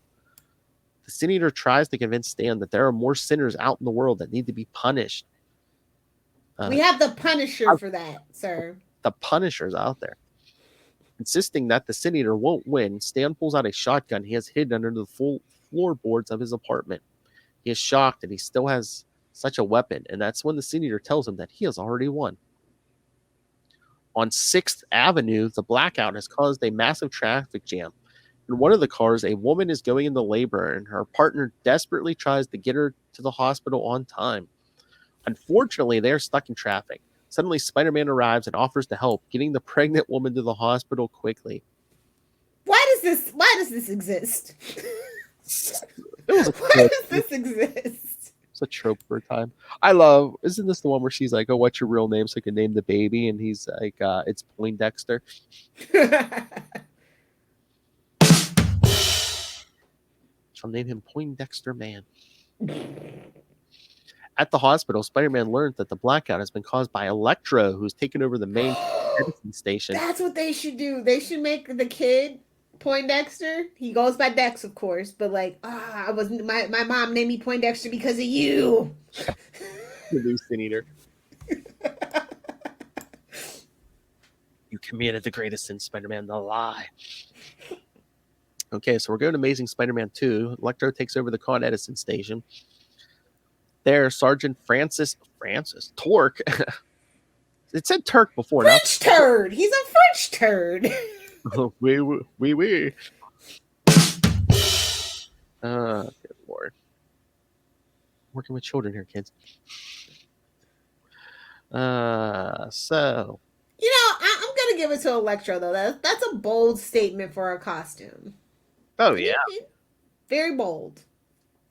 The Sin Eater tries to convince Stan that there are more sinners out in the world that need to be punished. We have the Punisher for that, sir. The Punisher's out there. Insisting that the Sin Eater won't win, Stan pulls out a shotgun he has hidden under the full floorboards of his apartment. He is shocked that he still has such a weapon, and that's when the Sin Eater tells him that he has already won. On 6th Avenue, the blackout has caused a massive traffic jam. In one of the cars, a woman is going into labor, and her partner desperately tries to get her to the hospital on time. Unfortunately, they are stuck in traffic. Suddenly, Spider-Man arrives and offers to help, getting the pregnant woman to the hospital quickly. Why does this exist? Why does this exist? It's a trope for a time. Isn't this the one where she's like, oh, what's your real name so I can name the baby? And he's like, it's Poindexter. I'll name him Poindexter Man. At the hospital, Spider-Man learns that the blackout has been caused by Electro, who's taken over the main medicine station. That's what they should do. They should make the kid Poindexter. He goes by Dex, of course, but like, my mom named me Poindexter because of you. The new Sin Eater. You committed the greatest sin, Spider-Man, the lie. Okay, so we're going to Amazing Spider-Man 2. Electro takes over the Con Edison station. There, Sergeant Francis Torque. It said Turk before. French turd. He's a French turd. Oui. Good Lord. Working with children here, kids. So. You know, I'm going to give it to Electro, though. That's a bold statement for a costume. Oh, yeah. Very bold.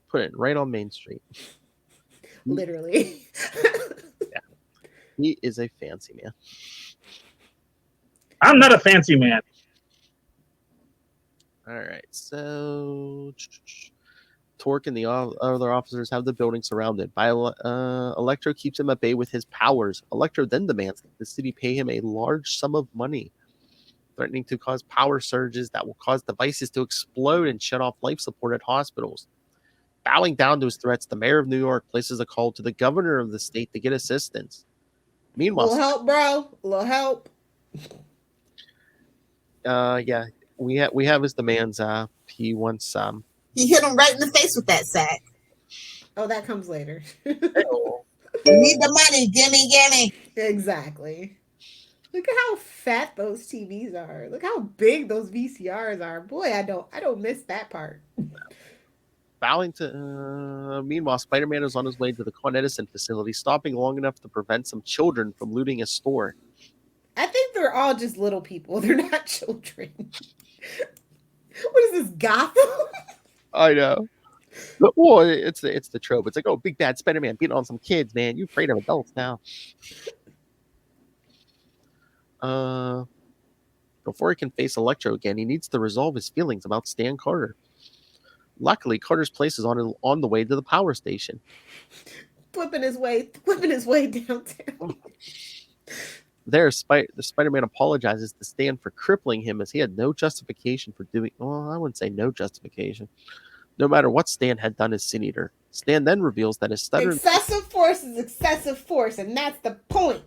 Put it right on Main Street. Literally. Yeah. He is a fancy man. I'm not a fancy man. All right. So Torque and the other officers have the building surrounded. Electro keeps him at bay with his powers. Electro then demands that the city pay him a large sum of money, threatening to cause power surges that will cause devices to explode and shut off life support at hospitals. Bowing down to his threats, the mayor of New York places a call to the governor of the state to get assistance. Meanwhile, a little help, bro. A little help. Yeah, we have his demands. He wants He hit him right in the face with that sack. Oh, that comes later. You need the money, gimme. Exactly. Look at how fat those TVs are. Look how big those VCRs are. Boy, I don't miss that part. Bowing to. Meanwhile, Spider-Man is on his way to the Con Edison facility, stopping long enough to prevent some children from looting a store. I think they're all just little people. They're not children. What is this, Gotham? I know. Well, it's the trope. It's like, oh, big bad Spider-Man beating on some kids, man. You're afraid of adults now. Before he can face Electro again, he needs to resolve his feelings about Stan Carter. Luckily, Carter's place is on the way to the power station. whipping his way downtown. There, the Spider-Man apologizes to Stan for crippling him as he had no justification for doing... Well, I wouldn't say no justification. No matter what Stan had done as Sin Eater. Stan then reveals that his stutter... Excessive force is excessive force, and that's the point.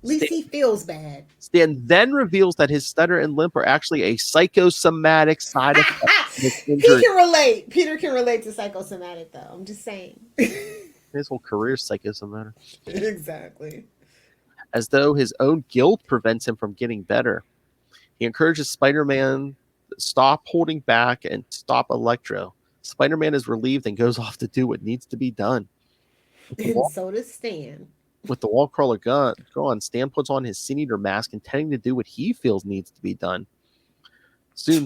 At least he feels bad. Stan then reveals that his stutter and limp are actually a psychosomatic side effect. He can relate. Peter can relate to psychosomatic, though. I'm just saying. His whole career is psychosomatic. Exactly. As though his own guilt prevents him from getting better. He encourages Spider-Man to stop holding back and stop Electro. Spider-Man is relieved and goes off to do what needs to be done. And so does Stan. With the wall crawler gone, Stan puts on his Sin Eater mask, intending to do what he feels needs to be done. Soon,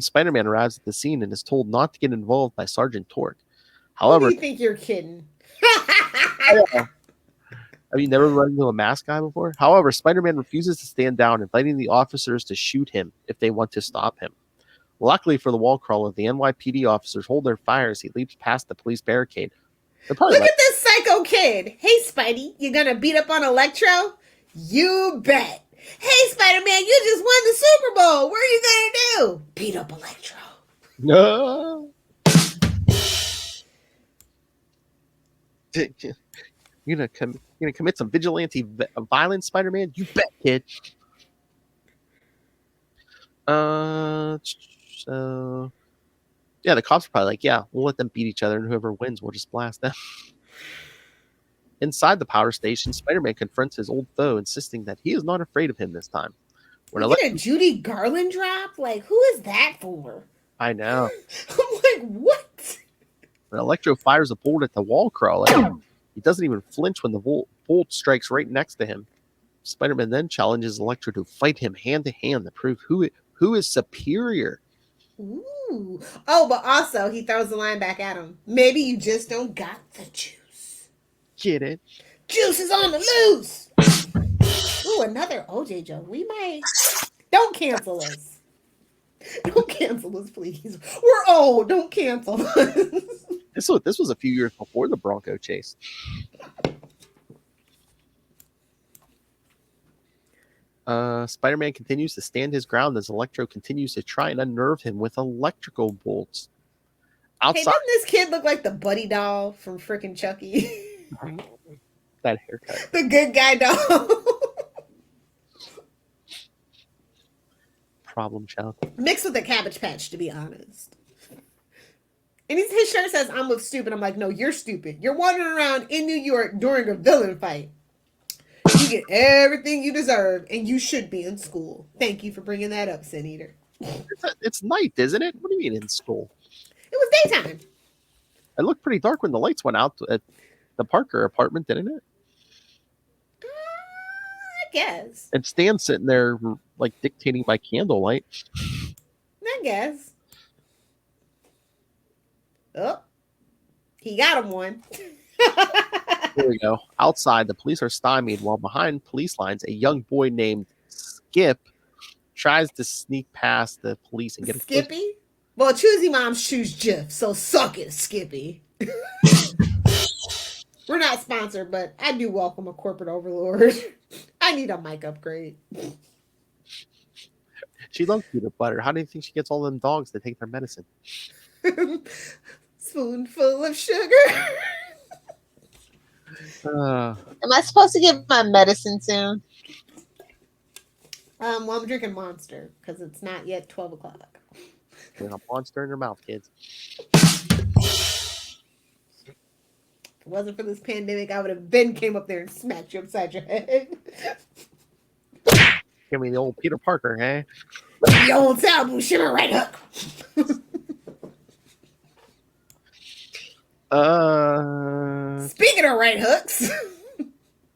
Spider-Man arrives at the scene and is told not to get involved by Sergeant Torque. However, Who do you think you're kidding? Have you never run into a mask guy before? However, Spider-Man refuses to stand down, inviting the officers to shoot him if they want to stop him. Luckily for the wall crawler, the NYPD officers hold their fire as he leaps past the police barricade. Look at this psycho kid. Hey, Spidey, you gonna beat up on Electro? You bet. Hey, Spider-Man, you just won the Super Bowl. What are you gonna do? Beat up Electro. No. You're gonna commit some vigilante violence, Spider-Man? You bet, kid. So yeah, the cops are probably like, yeah, we'll let them beat each other, and whoever wins, we'll just blast them. Inside the power station, Spider-Man confronts his old foe, insisting that he is not afraid of him this time. When get a Judy Garland drop? Like, who is that for? I know. I'm like, what? When Electro fires a bolt at the wall crawler, he doesn't even flinch when the bolt strikes right next to him. Spider-Man then challenges Electro to fight him hand to hand to prove who is superior. Ooh. Oh, but also he throws the line back at him. Maybe you just don't got the juice. Get it? Juice is on the loose. Ooh, another OJ joke. We might. Don't cancel us. Don't cancel us, please. We're old. Don't cancel us. This was a few years before the Bronco chase. Spider-Man continues to stand his ground as Electro continues to try and unnerve him with electrical bolts. Outside, hey, doesn't this kid look like the Buddy doll from frickin' Chucky? That haircut. The good guy doll. Problem child. Mixed with a Cabbage Patch, to be honest. And his shirt says, I'm with stupid. I'm like, no, you're stupid. You're wandering around in New York during a villain fight. You get everything you deserve, and you should be in school. Thank you for bringing that up, Sin Eater. It's night, isn't it? What do you mean in school? It was daytime. It looked pretty dark when the lights went out at the Parker apartment, didn't it? I guess. And Stan's sitting there, like, dictating by candlelight. I guess. Oh, he got him one. There we go. Outside, the police are stymied, while behind police lines, a young boy named Skip tries to sneak past the police and get Skippy? Well, Choosy Moms choose Jif, so suck it, Skippy. We're not sponsored, but I do welcome a corporate overlord. I need a mic upgrade. She loves peanut butter. How do you think she gets all them dogs to take their medicine? Spoonful of sugar. Am I supposed to get my medicine soon? Well, I'm drinking Monster because it's not yet 12 o'clock. There's a monster in your mouth, kids. If it wasn't for this pandemic, I would have came up there and smacked you upside your head. Give me the old Peter Parker, eh? The old Talbot Shimmer right hook. Speaking of right hooks.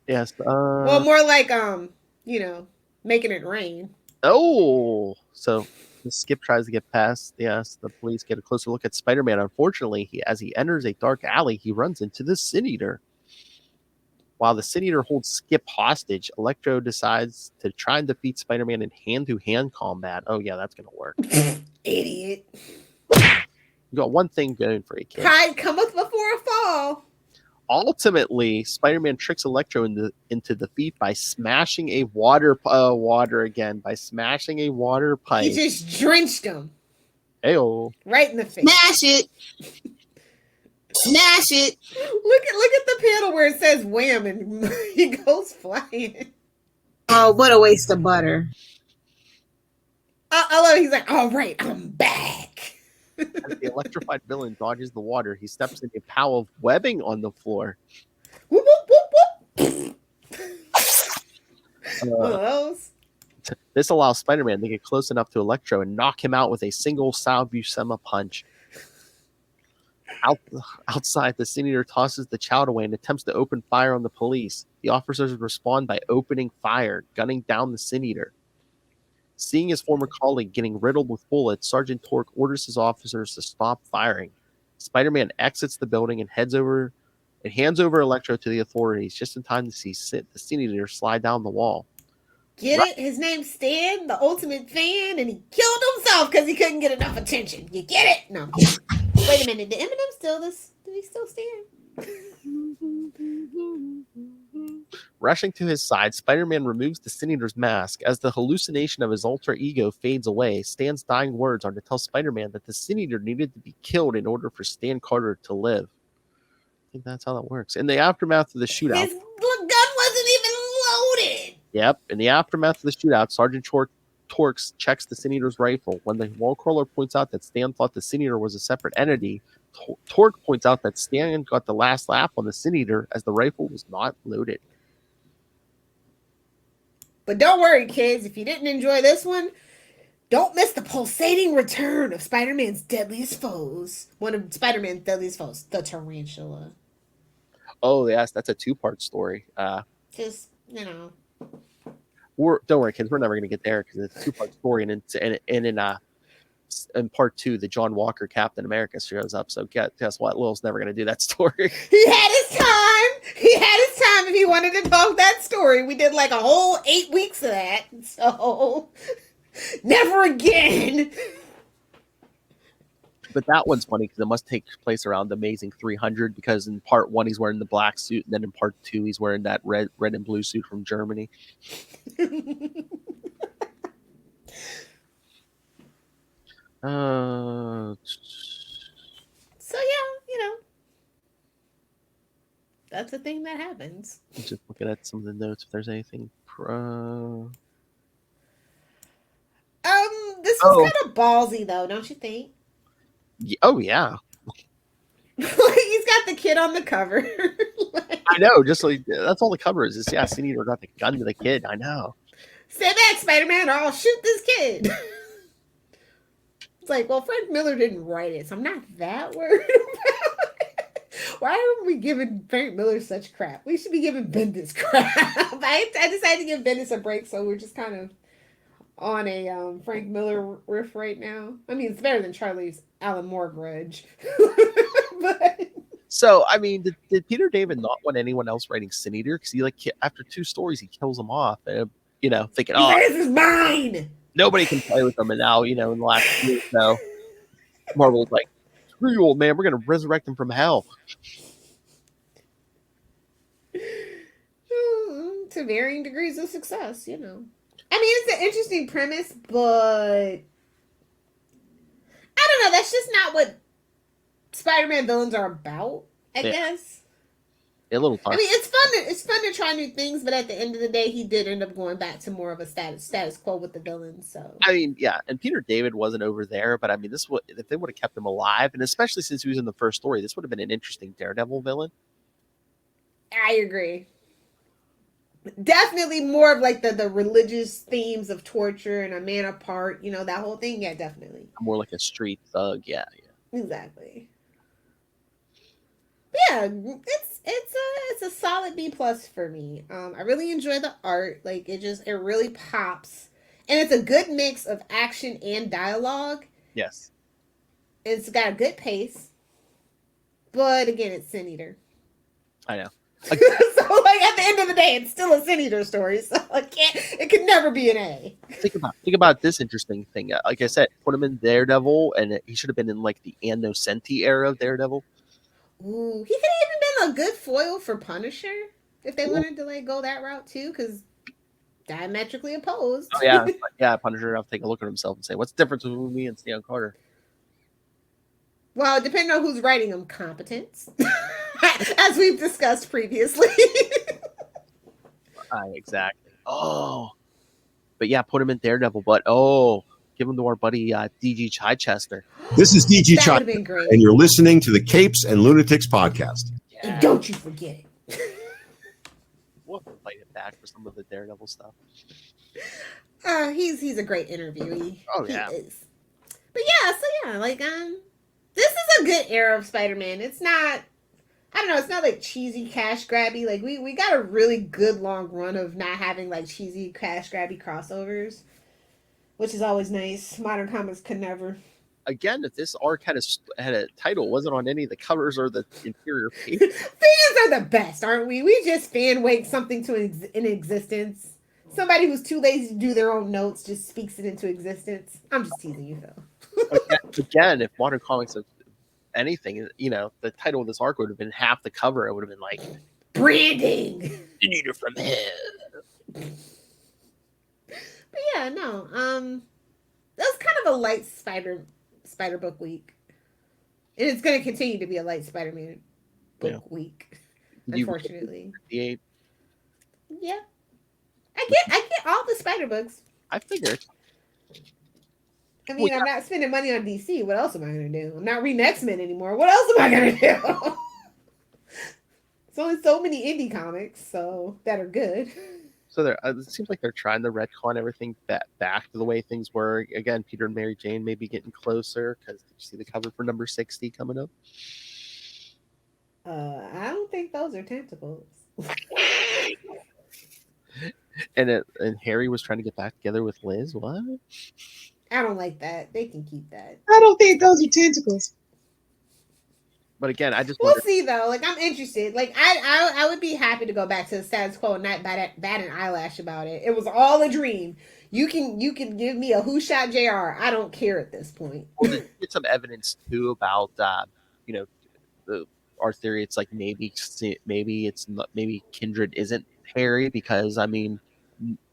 Yes. Well, more like making it rain. Oh, so Skip tries to get past. Yes, the police get a closer look at Spider-Man. Unfortunately, as he enters a dark alley, he runs into the Sin Eater. While the Sin Eater holds Skip hostage, Electro decides to try and defeat Spider-Man in hand-to-hand combat. Oh yeah, that's gonna work. Idiot. You got one thing going for you, kid. Pride cometh before a fall. Ultimately, Spider-Man tricks Electro into defeat by smashing a water pipe. He just drenched him. Heyo. Right in the face. Smash it. Smash it. Look at the panel where it says wham and he goes flying. Oh, what a waste of butter. I love it. He's like, all right, I'm back. As the electrified villain dodges the water, he steps into a pile of webbing on the floor. Whoop, whoop, whoop, whoop. One of those. This allows Spider-Man to get close enough to Electro and knock him out with a single Sal Buscema punch. Outside, the Sin Eater tosses the child away and attempts to open fire on the police. The officers respond by opening fire, gunning down the Sin Eater. Seeing his former colleague getting riddled with bullets, Sergeant Torque orders his officers to stop firing. Spider-Man exits the building and hands over Electro to the authorities, just in time to see the Sin Eater slide down the wall. Get it? His name's Stan, the ultimate fan, and he killed himself because he couldn't get enough attention. You get it? No. Wait a minute. Did Eminem still this? Did he still stand? Rushing to his side, Spider-Man removes the Sin Eater's mask. As the hallucination of his alter ego fades away, Stan's dying words are to tell Spider-Man that the Sin Eater needed to be killed in order for Stan Carter to live. I think that's how that works. In the aftermath of the shootout... His gun wasn't even loaded! Yep. In the aftermath of the shootout, Sergeant Torx checks the Sin Eater's rifle. When the wallcrawler points out that Stan thought the Sin Eater was a separate entity, Torque points out that Stan got the last laugh on the Sin Eater as the rifle was not loaded. But don't worry, kids. If you didn't enjoy this one, don't miss the pulsating return of Spider-Man's deadliest foes. One of Spider-Man's deadliest foes, the tarantula. Oh, yes. That's a two-part story. Just, you know. Don't worry, kids. We're never going to get there because it's a two-part story. And in part 2, the John Walker Captain America shows up. So guess what? Lil's never going to do that story. He had his time. If he wanted to talk that story. We did like a whole 8 weeks of that. So, never again. But that one's funny because it must take place around Amazing 300 because in part 1 he's wearing the black suit and then in part 2 he's wearing that red and blue suit from Germany. So yeah, that's a thing that happens. Just looking at some of the notes if there's anything. This was kind of ballsy though, don't you think? Oh yeah. He's got the kid on the cover. I know, just like that's all the cover is. Sin Eater got the gun to the kid. I know. Stay back, Spider-Man, or I'll shoot this kid. It's like, well, Frank Miller didn't write it, so I'm not that worried about it. Why are we giving Frank Miller such crap? We should be giving Bendis crap. I decided to give Bendis a break, so we're just kind of on a Frank Miller riff right now. I mean, it's better than Charlie's Alan Moore grudge. But so, I mean, did Peter David not want anyone else writing Sin Eater? Because he after 2 stories, he kills them off. And, thinking, this is mine. Nobody can play with them. And now, in the last year or so, Marvel's like, screw you, old man. We're going to resurrect him from hell. To varying degrees of success, I mean, it's an interesting premise, but I don't know. That's just not what Spider-Man villains are about, I guess. A little fun. I mean, it's fun to try new things, but at the end of the day, he did end up going back to more of a status quo with the villains. So I mean, yeah, and Peter David wasn't over there, but I mean, if they would have kept him alive, and especially since he was in the first story, this would have been an interesting Daredevil villain. I agree. Definitely more of like the religious themes of torture and a man apart, that whole thing. Yeah, definitely. More like a street thug. Yeah. Exactly. Yeah, it's a solid B+ for me. I really enjoy the art. Like it really pops, and it's a good mix of action and dialogue. Yes. It's got a good pace, but again, it's Sin Eater. I know. So like at the end of the day, it's still a Sin Eater story, so it could never be an A. Think about this interesting thing. Like I said, put him in Daredevil, and he should have been in like the Anno Senti era of Daredevil. Ooh, he could have even been a good foil for Punisher if they wanted to like go that route too, because diametrically opposed. Oh yeah, yeah. Punisher will have to take a look at himself and say, "What's the difference between me and Stan Carter?" Well, depending on who's writing them, competence, as we've discussed previously. Exactly. Oh, but yeah, put him in Daredevil. But give him to our buddy DG Chichester. This is DG That would Chai, have been great. and you're listening to the Capes and Lunatics podcast. And don't you forget it. We'll fight it back for some of the Daredevil stuff. He's a great interviewee. Oh yeah. He is. But yeah, like this is a good era of Spider-Man. It's not, I don't know, it's not like cheesy cash grabby. Like we got a really good long run of not having like cheesy cash grabby crossovers, which is always nice. Modern Comics could never. Again, if this arc had a title, it wasn't on any of the covers or the interior page. Fans are the best, aren't we? We just fan wake something to in existence. Somebody who's too lazy to do their own notes just speaks it into existence. I'm just teasing you, Phil. Again, if Modern Comics of anything, the title of this arc would have been half the cover. It would have been like branding. You need it from him. But yeah, no. That was kind of a light Spider Book week, and it's going to continue to be a light Spider-Man book week. Unfortunately, Yeah, I get all the Spider books. I figured. I mean, I'm not spending money on DC. What else am I going to do? I'm not reading X-Men anymore. What else am I going to do? There's only so many indie comics, so that are good. So it seems like they're trying to retcon everything back to the way things were. Again, Peter and Mary Jane may be getting closer because did you see the cover for number 60 coming up? I don't think those are tentacles. And Harry was trying to get back together with Liz. What? I don't like that. They can keep that. I don't think those are tentacles. But again, I just we'll see though. Like I'm interested. Like I would be happy to go back to the status quo and not bat an eyelash about it. It was all a dream. You can give me a who shot JR. I don't care at this point. Well, get some evidence too about our theory. It's like maybe it's not, maybe Kindred isn't Harry because I mean.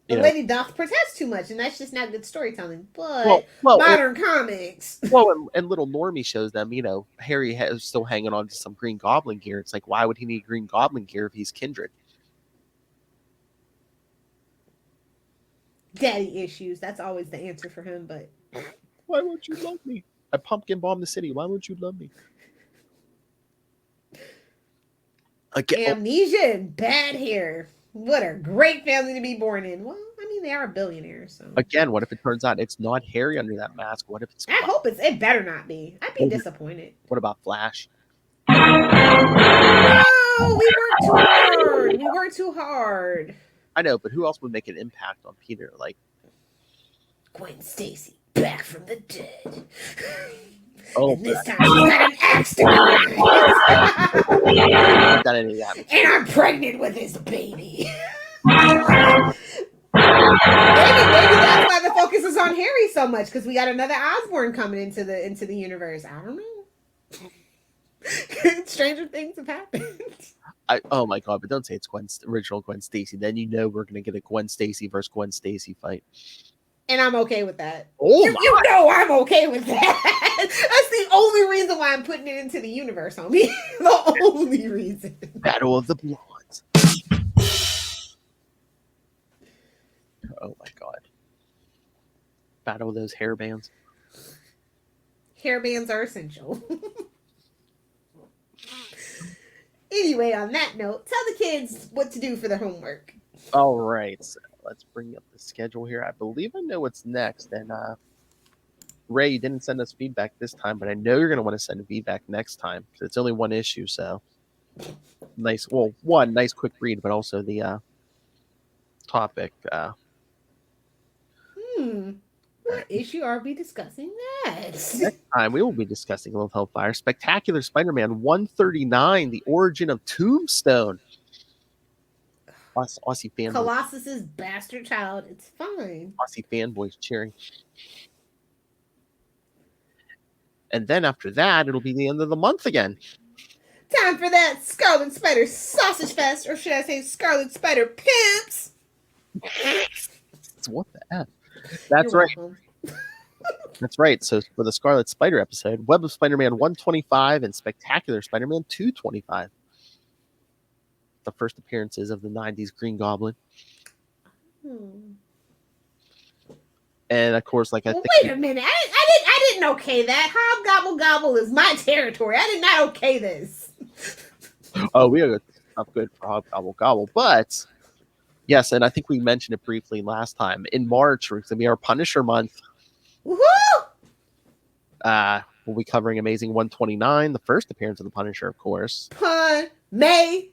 The lady doth protest too much, and that's just not good storytelling. But modern comics. Well, and little Normie shows them, Harry is still hanging on to some Green Goblin gear. It's like, why would he need Green Goblin gear if he's Kindred? Daddy issues. That's always the answer for him. But why won't you love me? I pumpkin bomb the city. Why won't you love me? Amnesia and bad hair. What a great family to be born in. Well, I mean, they are billionaires. So again, what if it turns out it's not Harry under that mask? What if it's? I hope it better not be. I'd be disappointed. What about Flash? No, we worked too hard. I know, but who else would make an impact on Peter? Like Gwen Stacy, back from the dead. Oh, and this time she's got an axe to grind. And I'm pregnant with his baby. Maybe that's why the focus is on Harry so much, because we got another Osborn coming into the universe. I don't know. Stranger things have happened. Oh my god! But don't say it's original Gwen Stacy. Then we're gonna get a Gwen Stacy versus Gwen Stacy fight. And I'm okay with that. Oh, you know I'm okay with that. That's the only reason why I'm putting it into the universe, homie. The only reason. Battle of the Blondes. Oh my god. Battle of those hair bands. Hair bands are essential. Anyway, on that note, tell the kids what to do for their homework. All right. So let's bring up the schedule here. I believe I know what's next. And Ray, you didn't send us feedback this time, but I know you're going to want to send feedback next time because it's only one issue. So nice. Well, one nice quick read, but also the topic. What issue are we discussing next? Next time we will be discussing Lilith Hellfire, Spectacular Spider-Man 139, The Origin of Tombstone. Aussie fanboys. Colossus's bastard child. It's fine. Aussie fanboys cheering. And then after that, it'll be the end of the month again. Time for that Scarlet Spider Sausage Fest, or should I say Scarlet Spider Pimps? What the F? That's You're right. welcome. That's right. So for the Scarlet Spider episode, Web of Spider-Man 125 and Spectacular Spider-Man 225. The first appearances of the 90s Green Goblin. And of course, like I think wait a minute. I didn't okay that. Hobgobble Gobble is my territory. I did not okay this. oh, we are up good for Hobgobble Gobble. But yes, and I think we mentioned it briefly last time. In March, it's gonna be our Punisher month. Woohoo! We'll be covering Amazing 129, the first appearance of the Punisher, of course. Punishment. I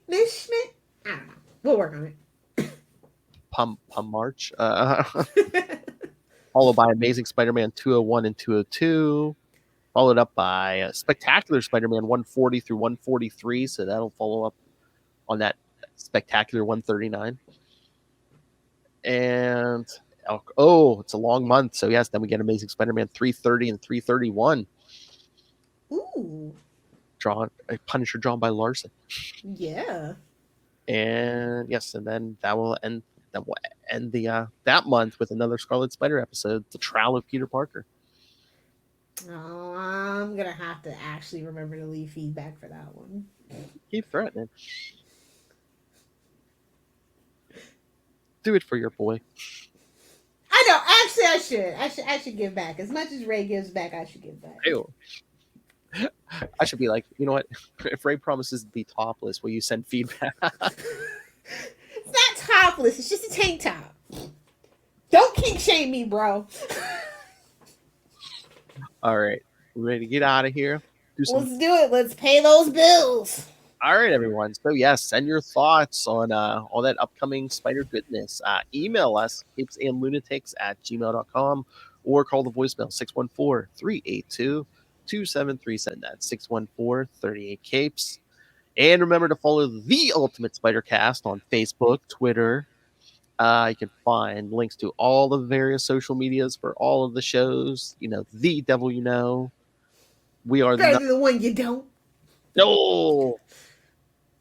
don't know. We'll work on it. Pum March. Followed by Amazing Spider-Man 201 and 202. Followed up by Spectacular Spider-Man 140 through 143. So that'll follow up on that Spectacular 139. And it's a long month. So yes, then we get Amazing Spider-Man 330 and 331. Ooh. Punisher drawn by Larson. Yeah. And yes, and then that will end the that month with another Scarlet Spider episode, The Trial of Peter Parker. Oh, I'm gonna have to actually remember to leave feedback for that one. Keep threatening. Do it for your boy. I know. Actually, I should give back. As much as Ray gives back, I should give back. Ew. I should be like, you know what? If Ray promises to be topless, will you send feedback? It's not topless. It's just a tank top. Don't kink shame me, bro. All right. Ready to get out of here? Let's do it. Let's pay those bills. All right, everyone. So, yes, send your thoughts on all that upcoming spider goodness. Email us, capesandlunatics@gmail.com, or call the voicemail, 614-382-2737. That's 614-38-CAPES. And remember to follow The Ultimate Spider-Cast on Facebook, Twitter. You can find links to all the various social medias for all of the shows. You know, The Devil You Know. We are the one you don't. No!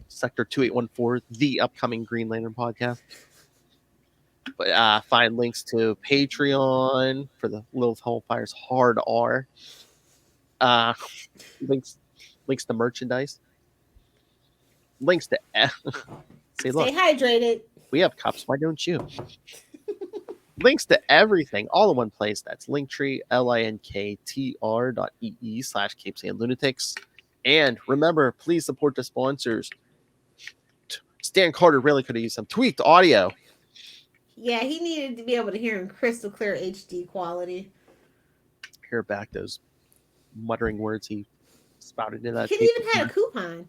Sector 2814, the upcoming Green Lantern podcast. But find links to Patreon for the Lilith Hellfire's Hard R. Links to merchandise. Links to Stay hydrated. We have cups. Why don't you? Links to everything, all in one place. That's Linktree, linktr.ee/capesandlunatics. And remember, please support the sponsors. Stan Carter really could have used some tweaked audio. Yeah, he needed to be able to hear in crystal clear HD quality. Hear back those muttering words he spouted in that. He even had a coupon.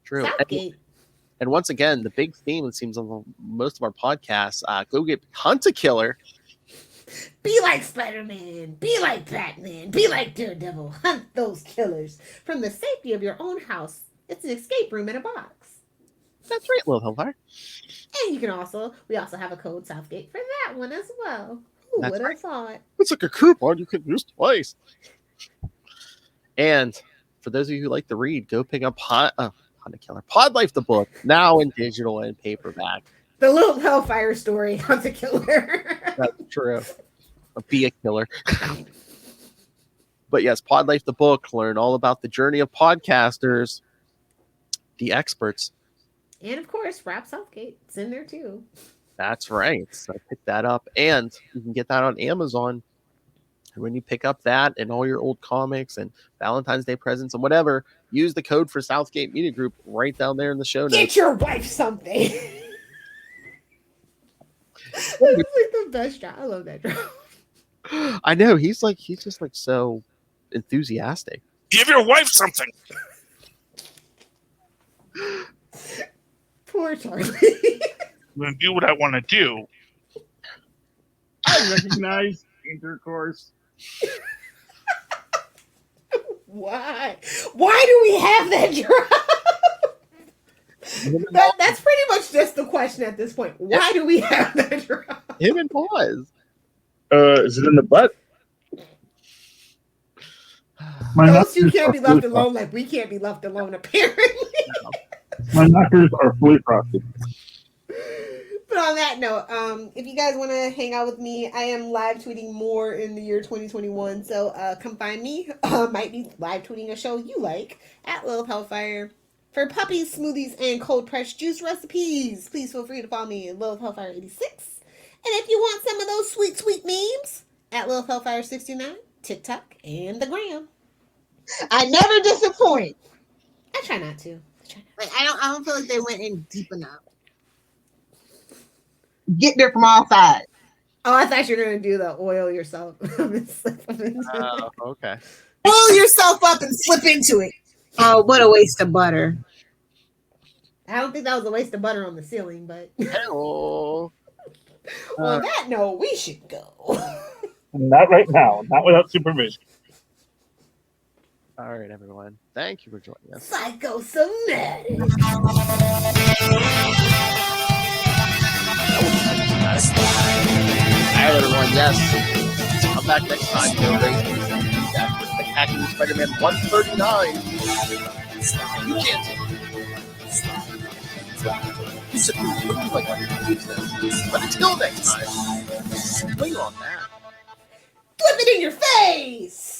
True. Southgate. And once again, the big theme, it seems, on most of our podcasts, go get Hunt a Killer. Be like Spider-Man. Be like Batman. Be like Daredevil. Hunt those killers from the safety of your own house. It's an escape room in a box. That's right, Lil Hellfire. And we also have a code Southgate for that one as well. Who would have thought? It's like a coupon you can use twice. And for those of you who like to read, go pick up Hunt a Killer. Pod Life the book, now in digital and paperback. The Little Hellfire story, Hunt a Killer. That's true. Be a killer. But yes, Pod Life the book. Learn all about the journey of podcasters, the experts. And of course, Rap Southgate. It's in there too. That's right. So pick that up. And you can get that on Amazon. And when you pick up that and all your old comics and Valentine's Day presents and whatever, use the code for Southgate Media Group right down there in the show notes. Get your wife something. That's like the best job. I love that job. I know. He's just so enthusiastic. Give your wife something. Poor Charlie. I'm going to do what I want to do. I recognize intercourse. Why? Why do we have that job? That's pretty much just the question at this point. Why do we have that drop? Him and Pause. Is it in the butt? My Those two knockers can't are be left fully alone like we can't be left alone, apparently. frosted. My knockers are fully frosted. But on that note, if you guys want to hang out with me, I am live tweeting more in the year 2021. So come find me. Might be live tweeting a show you like at Lilith Hellfire. For puppies, smoothies, and cold pressed juice recipes, please feel free to follow me at Lilith Hellfire 86. And if you want some of those sweet, sweet memes, at Lilith Hellfire 69, TikTok, and the gram. I never disappoint. I try not to. Like I don't feel like they went in deep enough. Get there from all sides. Oh, I thought you were going to do the oil yourself. Okay. Pull yourself up and slip into it. Oh, what a waste of butter. I don't think that was a waste of butter on the ceiling, but Hello. on that note, we should go. Not right now. Not without supervision. All right, everyone. Thank you for joining us. Psychosomatic. All right, everyone. Yes. Come back next time. We'll raise feedback for Spectacular Spider-Man 139. You can't. But until next time, swing on that. Flip it in your face.